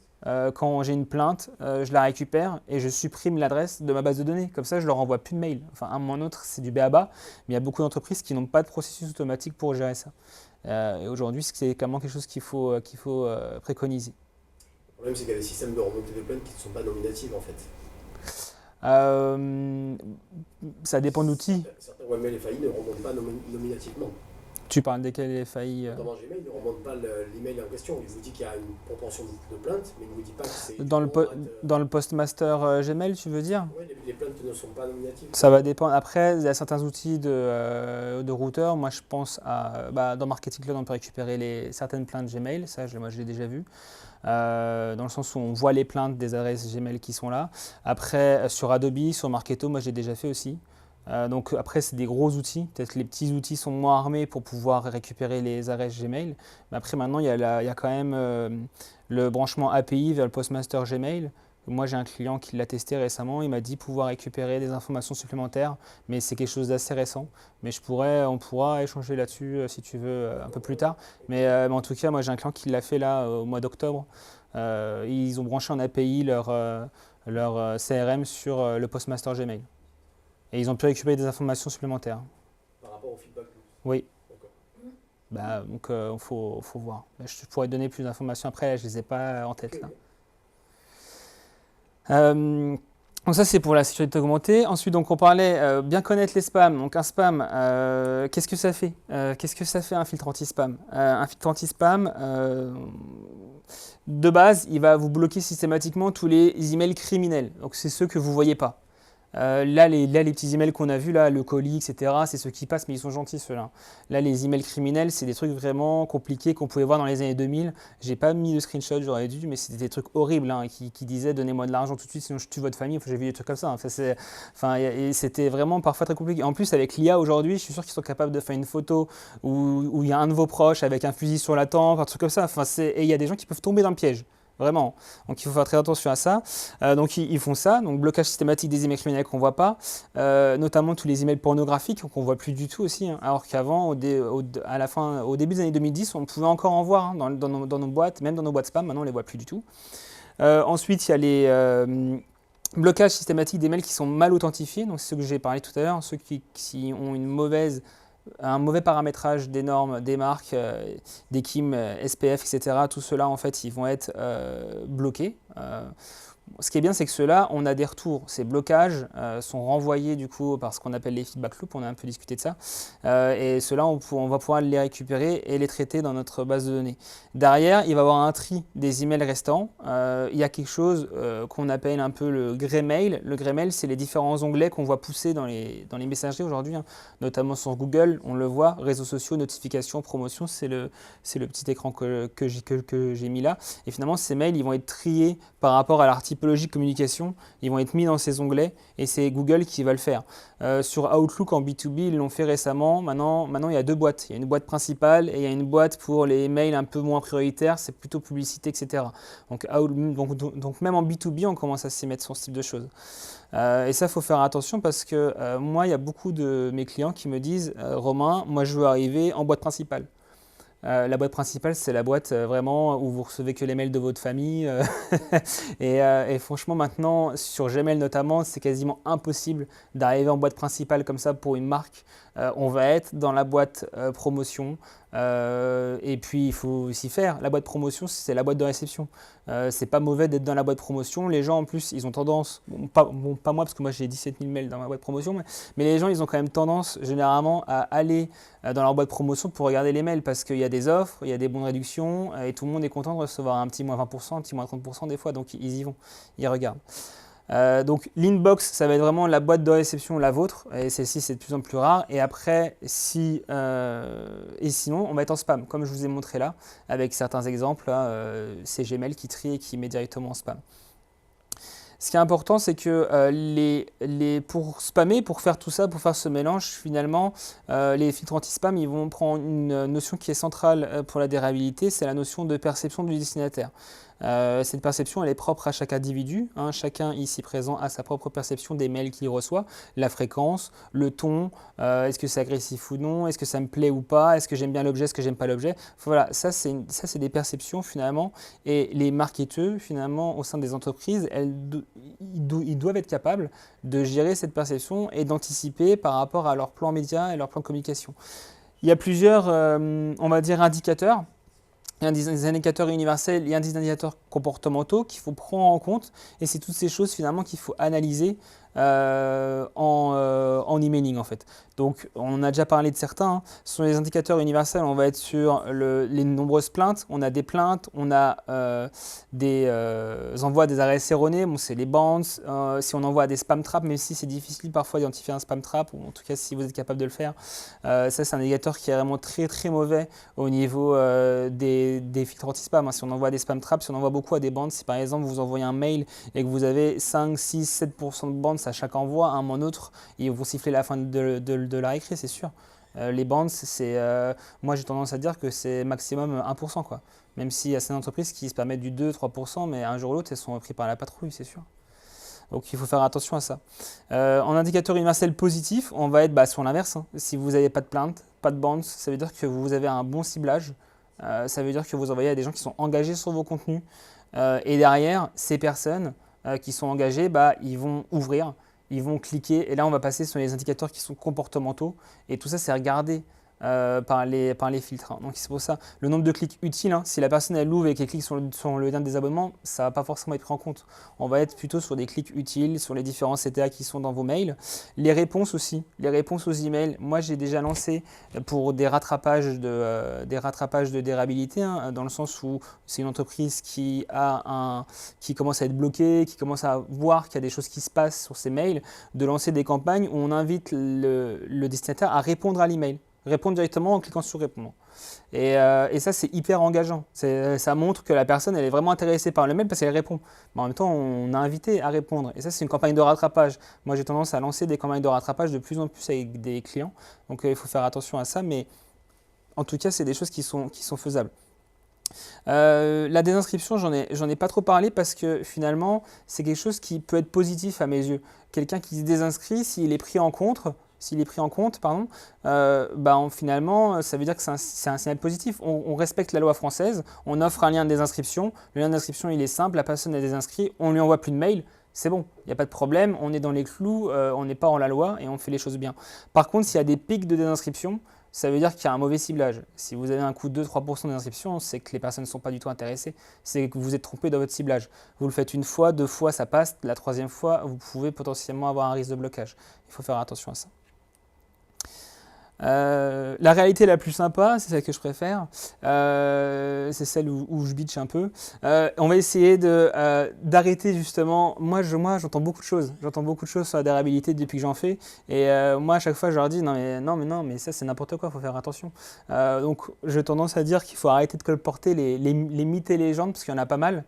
Quand j'ai une plainte, je la récupère et je supprime l'adresse de ma base de données. Comme ça, je ne leur envoie plus de mail. Enfin, un moment ou un autre, c'est du b.a.-ba, mais il y a beaucoup d'entreprises qui n'ont pas de processus automatique pour gérer ça. Et aujourd'hui, c'est clairement quelque chose qu'il faut préconiser. Le problème, c'est qu'il y a des systèmes de remontée de plaintes qui ne sont pas nominatifs en fait. Ça dépend d'outils. Certains webmails FAI ne remontent pas nominativement. Tu parles desquels FAI Dans Gmail, il ne remonte pas l'email en question. Il vous dit qu'il y a une proportion de plaintes, mais il ne vous dit pas que c'est... Dans le postmaster Gmail, tu veux dire? Oui, les plaintes ne sont pas nominatives. Ça va dépendre. Après, il y a certains outils de routeur. Moi, je pense dans Marketing Cloud, on peut récupérer certaines plaintes Gmail. Ça, moi, je l'ai déjà vu. Dans le sens où on voit les plaintes des adresses Gmail qui sont là. Après, sur Adobe, sur Marketo, moi, j'ai déjà fait aussi. Donc après, c'est des gros outils. Peut-être que les petits outils sont moins armés pour pouvoir récupérer les adresses Gmail. Mais après, maintenant, il y a quand même le branchement API vers le Postmaster Gmail. Moi, j'ai un client qui l'a testé récemment. Il m'a dit pouvoir récupérer des informations supplémentaires. Mais c'est quelque chose d'assez récent. Mais on pourra échanger là-dessus si tu veux un peu plus tard. Mais en tout cas, moi, j'ai un client qui l'a fait là au mois d'octobre. Ils ont branché en API leur CRM sur le Postmaster Gmail. Et ils ont pu récupérer des informations supplémentaires. Par rapport au feedback? Oui. Donc, faut voir. Là, je pourrais donner plus d'informations après, là, je ne les ai pas en tête. Ok. Là. Donc ça, c'est pour la sécurité augmentée. Ensuite, donc, on parlait bien connaître les spams. Donc un spam, qu'est-ce que ça fait Qu'est-ce que ça fait un filtre anti-spam Un filtre anti-spam, de base, il va vous bloquer systématiquement tous les emails criminels. Donc c'est ceux que vous ne voyez pas. Là, les petits emails qu'on a vus, là, le colis, etc., c'est ceux qui passent, mais ils sont gentils ceux-là. Là, les emails criminels, c'est des trucs vraiment compliqués qu'on pouvait voir dans les années 2000. J'ai pas mis de screenshot, j'aurais dû, mais c'était des trucs horribles qui disaient donnez-moi de l'argent tout de suite, sinon je tue votre famille. Enfin, j'ai vu des trucs comme ça. Et c'était vraiment parfois très compliqué. En plus, avec l'IA aujourd'hui, je suis sûr qu'ils sont capables de faire une photo où il y a un de vos proches avec un fusil sur la tempe, un truc comme ça. Et il y a des gens qui peuvent tomber dans le piège. Vraiment. Donc il faut faire très attention à ça. Donc ils font ça, donc blocage systématique des emails criminels qu'on ne voit pas, notamment tous les emails pornographiques qu'on ne voit plus du tout aussi. Alors qu'avant, au début des années 2010, on pouvait encore en voir dans nos boîtes, même dans nos boîtes spam, maintenant on ne les voit plus du tout. Ensuite, il y a les blocages systématiques des mails qui sont mal authentifiés, donc c'est ce que j'ai parlé tout à l'heure, ceux qui ont un mauvais paramétrage des normes, des marques, des KIM, SPF, etc. Tout cela, en fait, ils vont être bloqués. Ce qui est bien, c'est que ceux-là, on a des retours. Ces blocages sont renvoyés du coup par ce qu'on appelle les feedback loops. On a un peu discuté de ça. Et ceux-là, on va pouvoir les récupérer et les traiter dans notre base de données. Derrière, il va y avoir un tri des emails restants. Il y a quelque chose qu'on appelle un peu le grey mail. Le grey mail, c'est les différents onglets qu'on voit pousser dans les messageries aujourd'hui, notamment sur Google. On le voit, réseaux sociaux, notifications, promotions. C'est le petit écran que j'ai mis là. Et finalement, ces mails, ils vont être triés par rapport à l'article typologie de communication, ils vont être mis dans ces onglets et c'est Google qui va le faire. Sur Outlook en B2B, ils l'ont fait récemment. Maintenant, il y a deux boîtes. Il y a une boîte principale et il y a une boîte pour les mails un peu moins prioritaires, c'est plutôt publicité, etc. Donc même en B2B, on commence à s'y mettre sur ce type de choses. Et ça, il faut faire attention parce que moi, il y a beaucoup de mes clients qui me disent « Romain, moi je veux arriver en boîte principale ». La boîte principale, c'est la boîte vraiment où vous recevez que les mails de votre famille. Et franchement, maintenant, sur Gmail notamment, c'est quasiment impossible d'arriver en boîte principale comme ça pour une marque. On va être dans la boîte promotion. Et puis, il faut s'y faire. La boîte promotion, c'est la boîte de réception. C'est pas mauvais d'être dans la boîte promotion. Les gens, en plus, ils ont tendance, pas moi, parce que moi, j'ai 17 000 mails dans ma boîte promotion, mais les gens, ils ont quand même tendance, généralement, à aller dans leur boîte promotion pour regarder les mails parce qu'il y a des offres, il y a des bons de réduction et tout le monde est content de recevoir un petit moins 20%, un petit moins 30% des fois, donc ils y vont, ils regardent. Donc l'inbox, ça va être vraiment la boîte de réception, la vôtre, et celle-ci c'est de plus en plus rare. Et après, sinon, on va être en spam, comme je vous ai montré là, avec certains exemples, c'est Gmail qui trie et qui met directement en spam. Ce qui est important, c'est que pour spammer, pour faire tout ça, pour faire ce mélange, finalement, les filtres anti-spam, ils vont prendre une notion qui est centrale pour la déréabilité, c'est la notion de perception du destinataire. Cette perception, elle est propre à chaque individu. Chacun ici présent a sa propre perception des mails qu'il reçoit, la fréquence, le ton, est-ce que c'est agressif ou non, est-ce que ça me plaît ou pas, est-ce que j'aime bien l'objet, est-ce que j'aime pas l'objet. Voilà, ça c'est des perceptions finalement. Et les marketeurs, finalement, au sein des entreprises, ils doivent être capables de gérer cette perception et d'anticiper par rapport à leur plan média et leur plan de communication. Il y a plusieurs, on va dire, indicateurs. Il y a des indicateurs universels, il y a des indicateurs comportementaux qu'il faut prendre en compte et c'est toutes ces choses finalement qu'il faut analyser en emailing en fait. Donc on a déjà parlé de certains, ce sont les indicateurs universels, on va être sur les nombreuses plaintes, on a des plaintes, on a des envois des adresses erronées, bon, c'est les bounce, si on envoie des spam traps, mais si c'est difficile parfois d'identifier un spam trap, ou en tout cas si vous êtes capable de le faire, ça c'est un indicateur qui est vraiment très très mauvais au niveau des filtres anti-spam. Si on envoie des spam traps, si on envoie beaucoup à des bounce, si par exemple vous envoyez un mail et que vous avez 5, 6, 7% de bounce à chaque envoi, à un moment ou autre, ils vont siffler la fin de la récré, c'est sûr. Les bounce, moi j'ai tendance à dire que c'est maximum 1%, quoi. Même s'il y a certaines entreprises qui se permettent du 2-3%, mais un jour ou l'autre, elles sont pris par la patrouille, c'est sûr. Donc il faut faire attention à ça. En indicateur universel positif, on va être sur l'inverse. Si vous n'avez pas de plainte, pas de bounce, ça veut dire que vous avez un bon ciblage. Ça veut dire que vous envoyez à des gens qui sont engagés sur vos contenus. Et derrière, ces personnes qui sont engagées, ils vont ouvrir, ils vont cliquer. Et là, on va passer sur les indicateurs qui sont comportementaux. Et tout ça, c'est regarder par les filtres. Hein. Donc c'est pour ça, le nombre de clics utiles, hein, si la personne elle l'ouvre et qu'elle clique sur le lien de désabonnement, ça ne va pas forcément être pris en compte. On va être plutôt sur des clics utiles, sur les différents CTA qui sont dans vos mails. Les réponses aussi, les réponses aux emails. Moi j'ai déjà lancé pour des rattrapages de dérabilité, hein, dans le sens où c'est une entreprise qui commence à être bloquée, qui commence à voir qu'il y a des choses qui se passent sur ses mails, de lancer des campagnes où on invite le destinataire à répondre à l'email. Répondre directement en cliquant sur répondre. Et ça, c'est hyper engageant. Ça montre que la personne, elle est vraiment intéressée par le mail parce qu'elle répond. Mais en même temps, on a invité à répondre. Et ça, c'est une campagne de rattrapage. Moi, j'ai tendance à lancer des campagnes de rattrapage de plus en plus avec des clients. Donc, il faut faire attention à ça. Mais en tout cas, c'est des choses qui sont faisables. La désinscription, j'en ai pas trop parlé parce que finalement, c'est quelque chose qui peut être positif à mes yeux. Quelqu'un qui se désinscrit, s'il est pris en compte, finalement, ça veut dire que c'est un signal positif. On respecte la loi française, on offre un lien de désinscription. Le lien d'inscription, il est simple, la personne est désinscrite, on ne lui envoie plus de mail. C'est bon, il n'y a pas de problème, on est dans les clous, on n'est pas hors la loi et on fait les choses bien. Par contre, s'il y a des pics de désinscription, ça veut dire qu'il y a un mauvais ciblage. Si vous avez un coût de 2-3% d'inscription, c'est que les personnes ne sont pas du tout intéressées, c'est que vous êtes trompé dans votre ciblage. Vous le faites une fois, 2 fois, ça passe, la 3e fois, vous pouvez potentiellement avoir un risque de blocage. Il faut faire attention à ça. La réalité la plus sympa, c'est celle que je préfère, c'est celle où je bitch un peu. On va essayer d'arrêter justement. Moi, j'entends beaucoup de choses. J'entends beaucoup de choses sur la dérabilité depuis que j'en fais. Et moi, à chaque fois, je leur dis non, mais ça, c'est n'importe quoi. Il faut faire attention. Donc, j'ai tendance à dire qu'il faut arrêter de colporter les mythes et légendes parce qu'il y en a pas mal.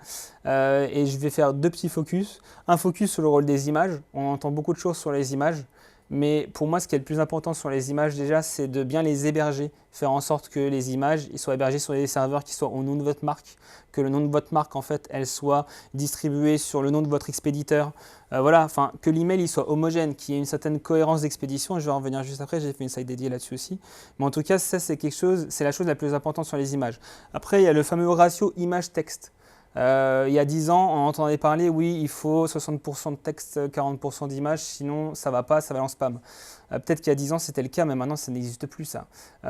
Et je vais faire 2 petits focus. Un focus sur le rôle des images. On entend beaucoup de choses sur les images. Mais pour moi, ce qui est le plus important sur les images déjà, c'est de bien les héberger, faire en sorte que les images soient hébergées sur des serveurs qui soient au nom de votre marque, que le nom de votre marque, en fait, elle soit distribuée sur le nom de votre expéditeur. Que l'email il soit homogène, qu'il y ait une certaine cohérence d'expédition. Je vais en revenir juste après, j'ai fait une slide dédiée là-dessus aussi. Mais en tout cas, ça, c'est la chose la plus importante sur les images. Après, il y a le fameux ratio image-texte. Il y a 10 ans, on entendait parler, oui, il faut 60% de texte, 40% d'images, sinon ça va pas, ça va en spam. Peut-être qu'il y a 10 ans, c'était le cas, mais maintenant, ça n'existe plus, ça.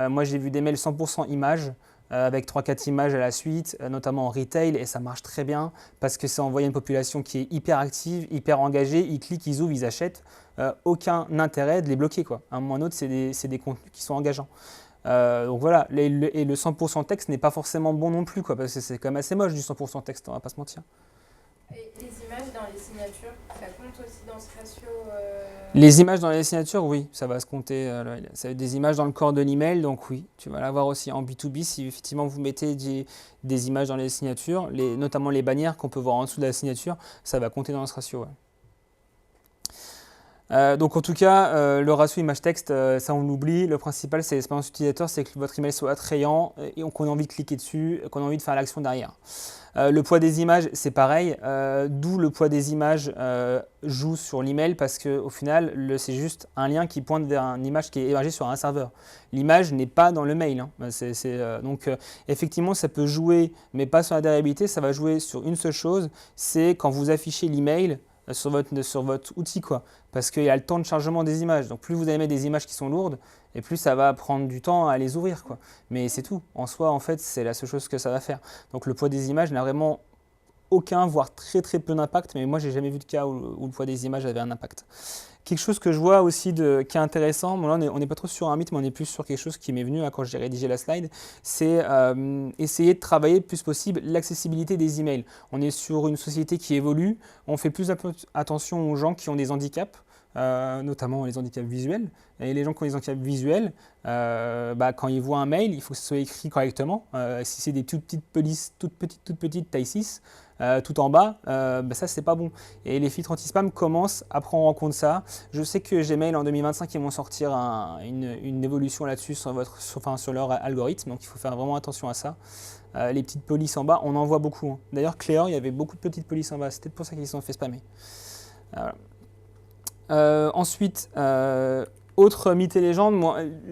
Moi, j'ai vu des mails 100% images, avec 3-4 images à la suite, notamment en retail, et ça marche très bien, parce que c'est envoyé à une population qui est hyper active, hyper engagée, ils cliquent, ils ouvrent, ils achètent. Aucun intérêt de les bloquer, quoi. À un moment ou un autre, c'est des contenus qui sont engageants. Donc voilà, et le 100% texte n'est pas forcément bon non plus, quoi, parce que c'est quand même assez moche du 100% texte, on va pas se mentir. Et les images dans les signatures, ça compte aussi dans ce ratio Les images dans les signatures, oui, ça va se compter. Ça va être des images dans le corps de l'email, donc oui, tu vas l'avoir aussi en B2B si effectivement vous mettez des images dans les signatures, notamment les bannières qu'on peut voir en dessous de la signature, ça va compter dans ce ratio. Ouais. Donc en tout cas, le ratio image-texte, ça on l'oublie. Le principal, c'est l'expérience utilisateur, c'est que votre email soit attrayant et qu'on ait envie de cliquer dessus, qu'on ait envie de faire l'action derrière. Le poids des images, c'est pareil, d'où le poids des images joue sur l'email parce qu'au final, c'est juste un lien qui pointe vers une image qui est hébergée sur un serveur. L'image n'est pas dans le mail. Hein. Donc effectivement, ça peut jouer, mais pas sur la dérabilité, ça va jouer sur une seule chose, c'est quand vous affichez l'email sur votre outil, quoi, parce qu'il y a le temps de chargement des images. Donc plus vous allez mettre des images qui sont lourdes, et plus ça va prendre du temps à les ouvrir, quoi. Mais c'est tout. En soi, en fait, c'est la seule chose que ça va faire. Donc le poids des images n'a vraiment aucun, voire très très peu d'impact, mais moi j'ai jamais vu de cas où le poids des images avait un impact. Quelque chose que je vois aussi qui est intéressant, bon là on n'est pas trop sur un mythe, mais on est plus sur quelque chose qui m'est venu quand j'ai rédigé la slide, c'est essayer de travailler le plus possible l'accessibilité des emails. On est sur une société qui évolue, on fait plus attention aux gens qui ont des handicaps, notamment les handicaps visuels. Et les gens qui ont des handicaps visuels, quand ils voient un mail, il faut que ce soit écrit correctement. Si c'est des toutes petites polices, toutes petites taille 6, tout en bas, ça c'est pas bon. Et les filtres anti-spam commencent à prendre en compte ça. Je sais que Gmail en 2025 ils vont sortir une évolution là-dessus sur leur algorithme, donc il faut faire vraiment attention à ça. Les petites polices en bas, on en voit beaucoup. Hein. D'ailleurs, Clear, il y avait beaucoup de petites polices en bas, c'est peut-être pour ça qu'ils se sont fait spammer. Ensuite, autre mythe et légende,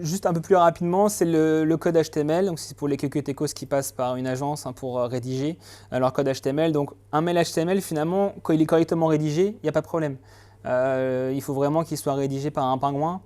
juste un peu plus rapidement, c'est le code HTML. Donc c'est pour les quelques techos qui passent par une agence pour rédiger leur code HTML. Donc un mail HTML, finalement, quand il est correctement rédigé, il n'y a pas de problème. Il faut vraiment qu'il soit rédigé par un pingouin.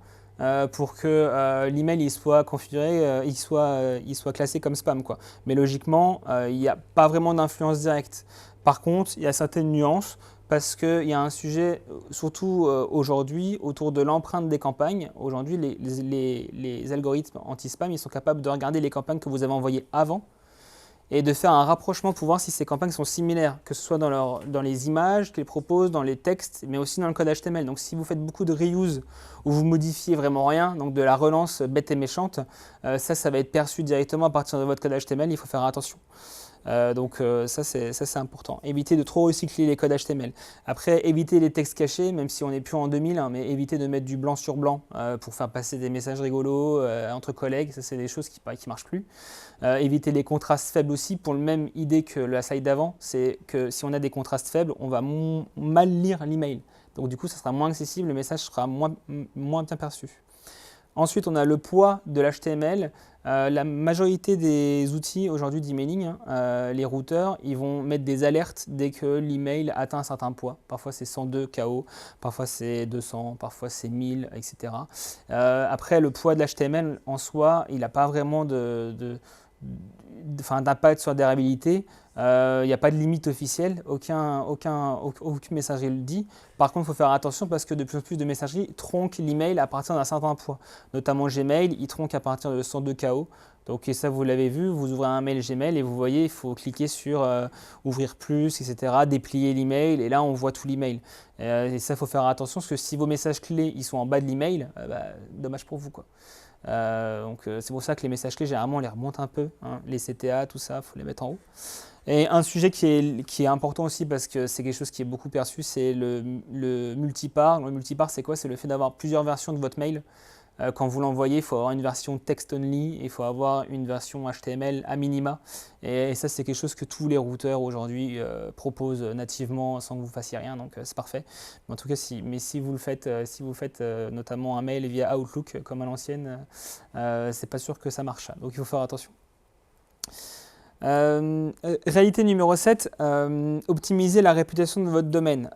pour que l'email il soit configuré, il soit classé comme spam, quoi. Mais logiquement, il n'y a pas vraiment d'influence directe. Par contre, il y a certaines nuances parce qu'il y a un sujet, surtout aujourd'hui, autour de l'empreinte des campagnes. Aujourd'hui, les algorithmes anti-spam, ils sont capables de regarder les campagnes que vous avez envoyées avant et de faire un rapprochement pour voir si ces campagnes sont similaires, que ce soit dans les images qu'ils proposent, dans les textes, mais aussi dans le code HTML. Donc si vous faites beaucoup de reuse où vous modifiez vraiment rien, donc de la relance bête et méchante, ça va être perçu directement à partir de votre code HTML, il faut faire attention. Donc ça c'est important. Évitez de trop recycler les codes HTML. Après, évitez les textes cachés, même si on n'est plus en 2000, hein, mais évitez de mettre du blanc sur blanc pour faire passer des messages rigolos entre collègues. Ça, c'est des choses qui ne marchent plus. Évitez les contrastes faibles aussi, pour la même idée que la slide d'avant, c'est que si on a des contrastes faibles, on va mal lire l'email. Donc du coup, ça sera moins accessible, le message sera moins bien perçu. Ensuite, on a le poids de l'HTML. La majorité des outils aujourd'hui d'emailing, les routeurs, ils vont mettre des alertes dès que l'email atteint un certain poids. Parfois c'est 102 KO, parfois c'est 200, parfois c'est 1000, etc. Après, le poids de l'HTML en soi, il n'a pas vraiment d'impact sur la durabilité. Il n'y a pas de limite officielle, aucune messagerie le dit. Par contre, il faut faire attention parce que de plus en plus de messageries tronquent l'email à partir d'un certain poids. Notamment Gmail, il tronque à partir de 102 KO. Donc et ça, vous l'avez vu, vous ouvrez un mail Gmail et vous voyez, il faut cliquer sur ouvrir plus, etc., déplier l'email, et là, on voit tout l'email. Et ça, il faut faire attention parce que si vos messages clés ils sont en bas de l'email, dommage pour vous, quoi. Donc c'est pour ça que les messages clés, généralement, on les remonte un peu, hein. Les CTA, tout ça, il faut les mettre en haut. Et un sujet qui est important aussi parce que c'est quelque chose qui est beaucoup perçu, c'est le multipart. Le multipart, c'est quoi? C'est le fait d'avoir plusieurs versions de votre mail. Quand vous l'envoyez, il faut avoir une version text only, il faut avoir une version HTML à minima. Et ça, c'est quelque chose que tous les routeurs aujourd'hui proposent nativement sans que vous fassiez rien, donc c'est parfait. Mais en tout cas, si vous le faites, notamment un mail via Outlook comme à l'ancienne, c'est pas sûr que ça marche. Donc il faut faire attention. Réalité numéro 7, optimiser la réputation de votre domaine.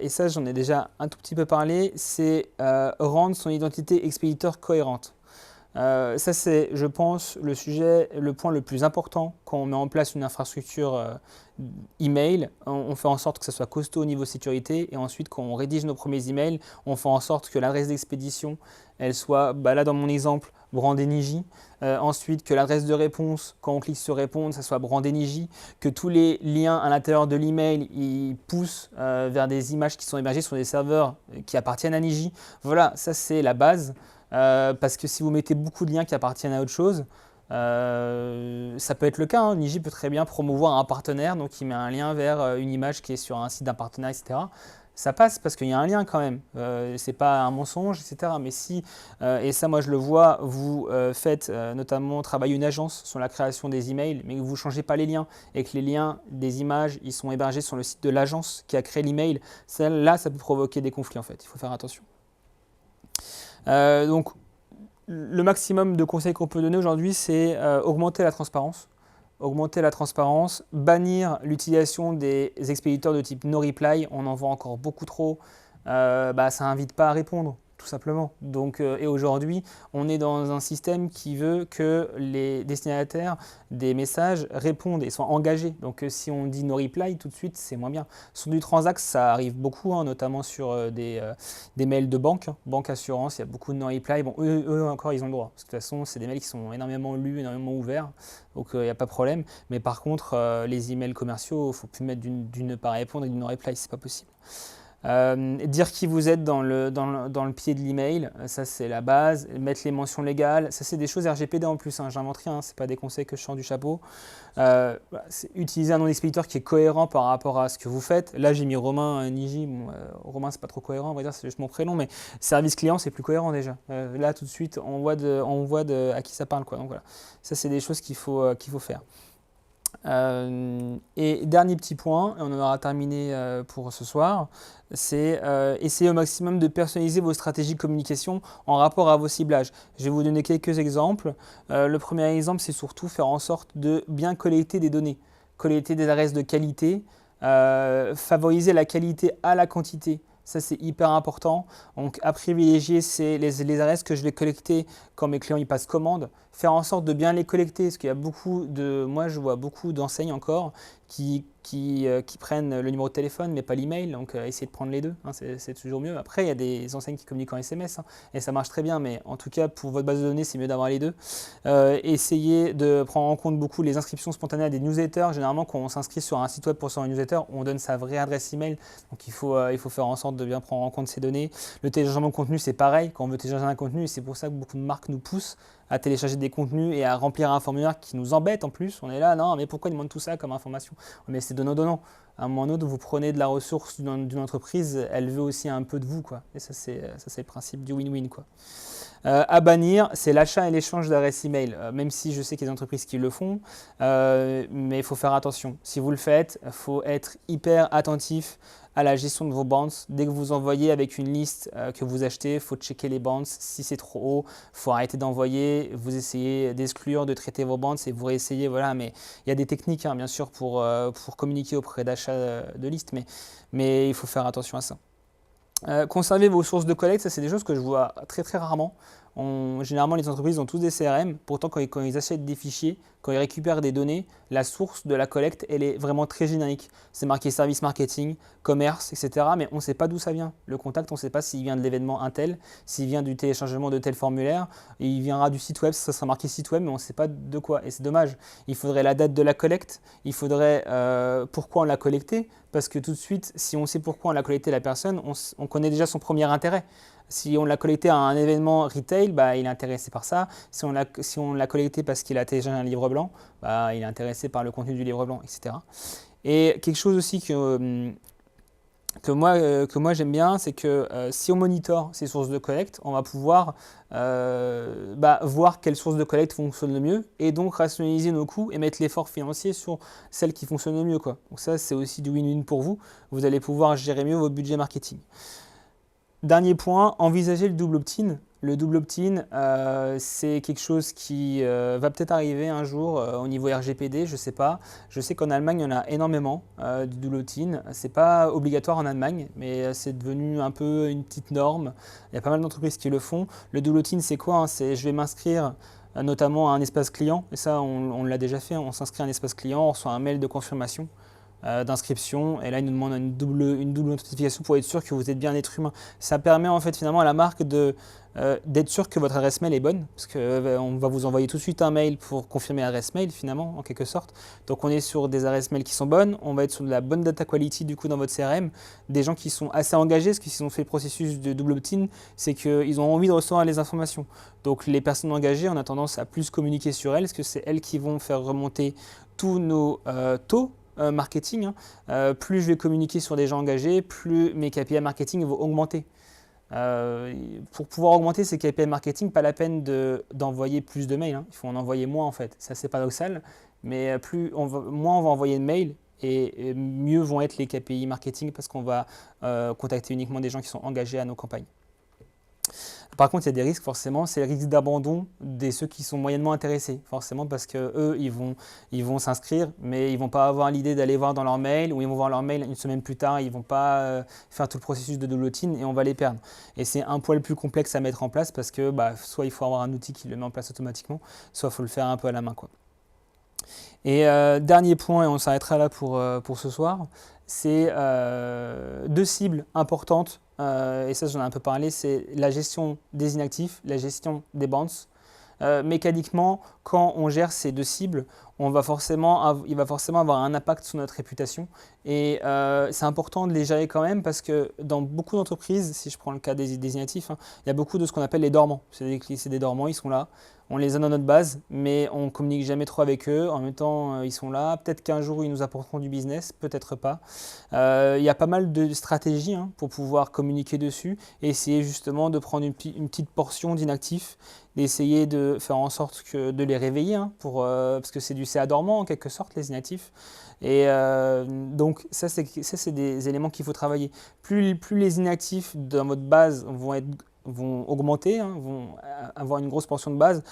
Et ça, j'en ai déjà un tout petit peu parlé, c'est rendre son identité expéditeur cohérente. Ça, c'est, je pense, le point le plus important quand on met en place une infrastructure email. On fait en sorte que ça soit costaud au niveau sécurité, et ensuite, quand on rédige nos premiers emails, on fait en sorte que l'adresse d'expédition, elle soit, là dans mon exemple, brandée Niji. Ensuite, que l'adresse de réponse, quand on clique sur répondre, ça soit brandé Niji, que tous les liens à l'intérieur de l'email ils poussent vers des images qui sont hébergées sur des serveurs qui appartiennent à Niji. Voilà, ça c'est la base. Parce que si vous mettez beaucoup de liens qui appartiennent à autre chose, ça peut être le cas, hein. Niji peut très bien promouvoir un partenaire, donc il met un lien vers une image qui est sur un site d'un partenaire, etc. Ça passe parce qu'il y a un lien quand même, c'est pas un mensonge, etc. Mais si, et ça moi je le vois, vous faites notamment travailler une agence sur la création des emails, mais que vous ne changez pas les liens, et que les liens des images, ils sont hébergés sur le site de l'agence qui a créé l'email, là ça peut provoquer des conflits en fait, il faut faire attention. Donc le maximum de conseils qu'on peut donner aujourd'hui, c'est augmenter la transparence. Bannir l'utilisation des expéditeurs de type no reply, on en voit encore beaucoup trop, ça n'invite pas à répondre, tout simplement. Donc, et aujourd'hui, on est dans un système qui veut que les destinataires des messages répondent et soient engagés. Donc si on dit no reply, tout de suite, c'est moins bien. Sur du transact, ça arrive beaucoup, hein, notamment sur des mails de banque, banque assurance, il y a beaucoup de no reply. Bon, eux encore, ils ont le droit, parce que de toute façon, c'est des mails qui sont énormément lus, énormément ouverts. Donc il n'y a pas de problème, mais par contre les emails commerciaux, il ne faut plus mettre d'une ne pas répondre et d'une no reply, c'est pas possible. Dire qui vous êtes dans le pied de l'email, ça c'est la base. Mettre les mentions légales, ça c'est des choses RGPD en plus, hein, j'invente rien, c'est pas des conseils que je sors du chapeau. Utiliser un nom d'expéditeur qui est cohérent par rapport à ce que vous faites. Là j'ai mis Romain Niji, Romain c'est pas trop cohérent, on va dire c'est juste mon prénom, mais service client c'est plus cohérent déjà. Là tout de suite on voit à qui ça parle, quoi. Donc voilà, ça c'est des choses qu'il faut faire. Et dernier petit point, et on en aura terminé pour ce soir, c'est essayer au maximum de personnaliser vos stratégies de communication en rapport à vos ciblages. Je vais vous donner quelques exemples. Le premier exemple, c'est surtout faire en sorte de bien collecter des données, collecter des adresses de qualité, favoriser la qualité à la quantité. Ça, c'est hyper important. Donc, à privilégier, c'est les adresses que je vais collecter quand mes clients y passent commande. Faire en sorte de bien les collecter, parce qu'il y a moi, je vois beaucoup d'enseignes encore qui prennent le numéro de téléphone, mais pas l'email. Donc, essayez de prendre les deux, hein, c'est toujours mieux. Après, il y a des enseignes qui communiquent en SMS, hein, et ça marche très bien. Mais en tout cas, pour votre base de données, c'est mieux d'avoir les deux. Essayez de prendre en compte beaucoup les inscriptions spontanées à des newsletters. Généralement, quand on s'inscrit sur un site web pour recevoir une newsletter, on donne sa vraie adresse email. Donc, il faut faire en sorte de bien prendre en compte ces données. Le téléchargement de contenu, c'est pareil. Quand on veut télécharger un contenu, et c'est pour ça que beaucoup de marques nous poussent à télécharger des contenus et à remplir un formulaire qui nous embête en plus. On est là, non, mais pourquoi ils demandent tout ça comme information? Mais c'est donnant-donnant. À un moment donné, vous prenez de la ressource d'une entreprise, elle veut aussi un peu de vous, quoi. Et ça, c'est le principe du win-win, quoi. À bannir, c'est l'achat et l'échange d'adresses email, même si je sais qu'il y a des entreprises qui le font, mais il faut faire attention. Si vous le faites, il faut être hyper attentif à la gestion de vos bounces. Dès que vous envoyez avec une liste que vous achetez, il faut checker les bounces. Si c'est trop haut, il faut arrêter d'envoyer. Vous essayez d'exclure, de traiter vos bounces et vous réessayez. Voilà, mais il y a des techniques, hein, bien sûr, pour communiquer auprès d'achats de listes, mais il faut faire attention à ça. Conserver vos sources de collecte, ça c'est des choses que je vois très très rarement. Généralement, les entreprises ont tous des CRM. Pourtant, quand ils achètent des fichiers, quand ils récupèrent des données, la source de la collecte, elle est vraiment très générique. C'est marqué service marketing, commerce, etc. Mais on ne sait pas d'où ça vient. Le contact, on ne sait pas s'il vient de l'événement Intel, s'il vient du téléchargement de tel formulaire. Et il viendra du site web, ça sera marqué site web, mais on ne sait pas de quoi. Et c'est dommage. Il faudrait la date de la collecte. Il faudrait pourquoi on l'a collecté. Parce que tout de suite, si on sait pourquoi on l'a collecté la personne, on connaît déjà son premier intérêt. Si on l'a collecté à un événement retail, bah, il est intéressé par ça. Si on l'a collecté parce qu'il a téléchargé un livre blanc, bah, il est intéressé par le contenu du livre blanc, etc. Et quelque chose aussi que moi j'aime bien, c'est que si on monitore ces sources de collecte, on va pouvoir voir quelles sources de collecte fonctionnent le mieux et donc rationaliser nos coûts et mettre l'effort financier sur celles qui fonctionnent le mieux, quoi. Donc ça, c'est aussi du win-win pour vous. Vous allez pouvoir gérer mieux votre budget marketing. Dernier point, envisager le double opt-in. Le double opt-in, c'est quelque chose qui va peut-être arriver un jour au niveau RGPD, je ne sais pas. Je sais qu'en Allemagne, il y en a énormément du double opt-in. Ce n'est pas obligatoire en Allemagne, mais c'est devenu un peu une petite norme. Il y a pas mal d'entreprises qui le font. Le double opt-in, c'est quoi, hein? C'est je vais m'inscrire notamment à un espace client, et ça, on l'a déjà fait. On s'inscrit à un espace client, on reçoit un mail de confirmation d'inscription et là il nous demande une double authentification pour être sûr que vous êtes bien un être humain. Ça permet en fait finalement à la marque d'être sûr que votre adresse mail est bonne parce qu'on va vous envoyer tout de suite un mail pour confirmer l'adresse mail finalement en quelque sorte. Donc on est sur des adresses mail qui sont bonnes, on va être sur de la bonne data quality du coup dans votre CRM, des gens qui sont assez engagés parce que s'ils ont fait le processus de double opt-in, c'est qu'ils ont envie de recevoir les informations. Donc les personnes engagées, on a tendance à plus communiquer sur elles parce que c'est elles qui vont faire remonter tous nos taux marketing, hein. Plus je vais communiquer sur des gens engagés, plus mes KPI marketing vont augmenter. Pour pouvoir augmenter ces KPI marketing, pas la peine d'envoyer plus de mails, hein. Il faut en envoyer moins en fait. C'est assez paradoxal, mais moins on va envoyer de mails et mieux vont être les KPI marketing parce qu'on va contacter uniquement des gens qui sont engagés à nos campagnes. Par contre, il y a des risques forcément, c'est le risque d'abandon de ceux qui sont moyennement intéressés, forcément parce qu'eux, ils vont s'inscrire, mais ils ne vont pas avoir l'idée d'aller voir dans leur mail, ou ils vont voir leur mail une semaine plus tard, ils ne vont pas faire tout le processus de double opt-in et on va les perdre. Et c'est un poil plus complexe à mettre en place parce que soit il faut avoir un outil qui le met en place automatiquement, soit il faut le faire un peu à la main, quoi. Et dernier point, et on s'arrêtera là pour ce soir, c'est deux cibles importantes. Et ça j'en ai un peu parlé, c'est la gestion des inactifs, la gestion des bounces. Mécaniquement, quand on gère ces deux cibles, il va forcément avoir un impact sur notre réputation. Et c'est important de les gérer quand même parce que dans beaucoup d'entreprises, si je prends le cas des inactifs, hein, il y a beaucoup de ce qu'on appelle les dormants. C'est des dormants, ils sont là. On les a dans notre base, mais on ne communique jamais trop avec eux. En même temps, ils sont là. Peut-être qu'un jour, ils nous apporteront du business, peut-être pas. Il y a pas mal de stratégies, hein, pour pouvoir communiquer dessus et essayer justement de prendre une petite portion d'inactifs, d'essayer de faire en sorte de les réveiller, hein, parce que c'est du CA dormant en quelque sorte, les inactifs. Et donc ça c'est des éléments qu'il faut travailler. Plus les inactifs dans votre base vont être vont augmenter, hein, vont avoir une grosse portion de base,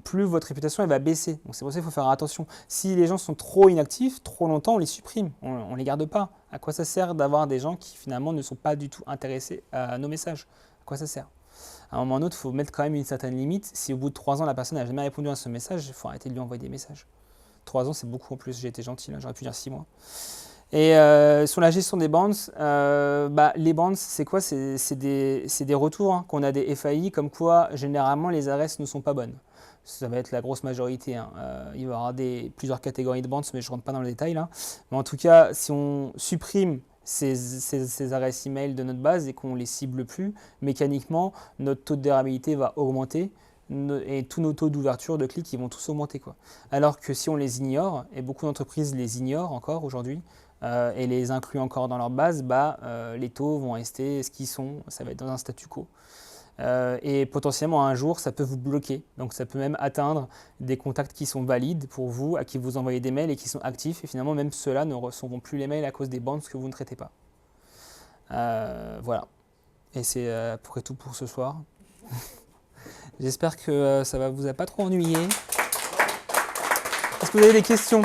plus votre réputation elle va baisser. Donc c'est pour ça qu'il faut faire attention. Si les gens sont trop inactifs, trop longtemps, on les supprime, on ne les garde pas. À quoi ça sert d'avoir des gens qui finalement ne sont pas du tout intéressés à nos messages? À quoi ça sert? À un moment ou à un autre, il faut mettre quand même une certaine limite. Si au bout de 3 ans, la personne n'a jamais répondu à ce message, il faut arrêter de lui envoyer des messages. 3 ans, c'est beaucoup en plus, j'ai été gentil, là, j'aurais pu dire 6 mois. Et sur la gestion des bounces, les bounces, c'est quoi? C'est des retours, hein, qu'on a des FAI, comme quoi généralement les arrests ne sont pas bonnes. Ça va être la grosse majorité, hein. Il va y avoir plusieurs catégories de bounces, mais je ne rentre pas dans le détail là. Mais en tout cas, si on supprime ces adresses email de notre base et qu'on ne les cible plus, mécaniquement, notre taux de dérabilité va augmenter et tous nos taux d'ouverture de clics ils vont tous augmenter, quoi. Alors que si on les ignore, et beaucoup d'entreprises les ignorent encore aujourd'hui, et les incluent encore dans leur base, les taux vont rester ce qu'ils sont, ça va être dans un statu quo. Et potentiellement un jour ça peut vous bloquer, donc ça peut même atteindre des contacts qui sont valides pour vous, à qui vous envoyez des mails et qui sont actifs, et finalement même ceux-là ne recevront plus les mails à cause des bandes que vous ne traitez pas. Voilà, et c'est à peu près tout pour ce soir. J'espère que ça ne vous a pas trop ennuyé. Est-ce que vous avez des questions?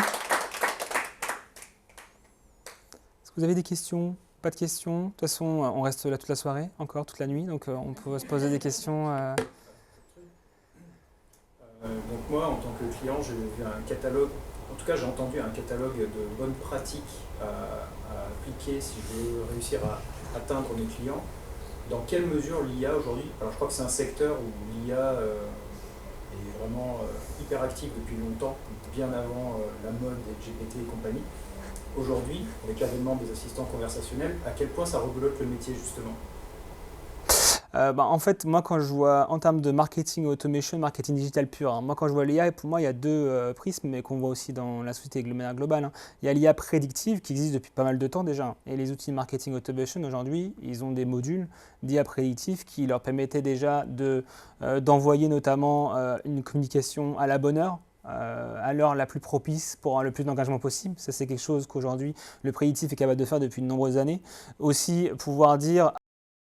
Est-ce que vous avez des questions? Pas de questions? De toute façon, on reste là toute la soirée, encore toute la nuit, donc on peut se poser des questions. Donc moi, en tant que client, j'ai vu un catalogue, en tout cas j'ai entendu un catalogue de bonnes pratiques à appliquer si je veux réussir à atteindre mes clients. Dans quelle mesure l'IA aujourd'hui, alors je crois que c'est un secteur où l'IA est vraiment hyper active depuis longtemps, bien avant la mode des GPT et compagnie. Aujourd'hui, avec l'avènement des assistants conversationnels, à quel point ça rebelote le métier justement? En fait, moi quand je vois en termes de marketing automation, marketing digital pur, hein, moi quand je vois l'IA, pour moi il y a deux prismes, mais qu'on voit aussi dans la société globale, hein. Il y a l'IA prédictive qui existe depuis pas mal de temps déjà, et les outils de marketing automation aujourd'hui, ils ont des modules d'IA prédictive qui leur permettaient déjà d'envoyer notamment une communication à la bonne heure, à l'heure la plus propice pour avoir le plus d'engagement possible. Ça, c'est quelque chose qu'aujourd'hui le prédictif est capable de faire depuis de nombreuses années. Aussi, pouvoir dire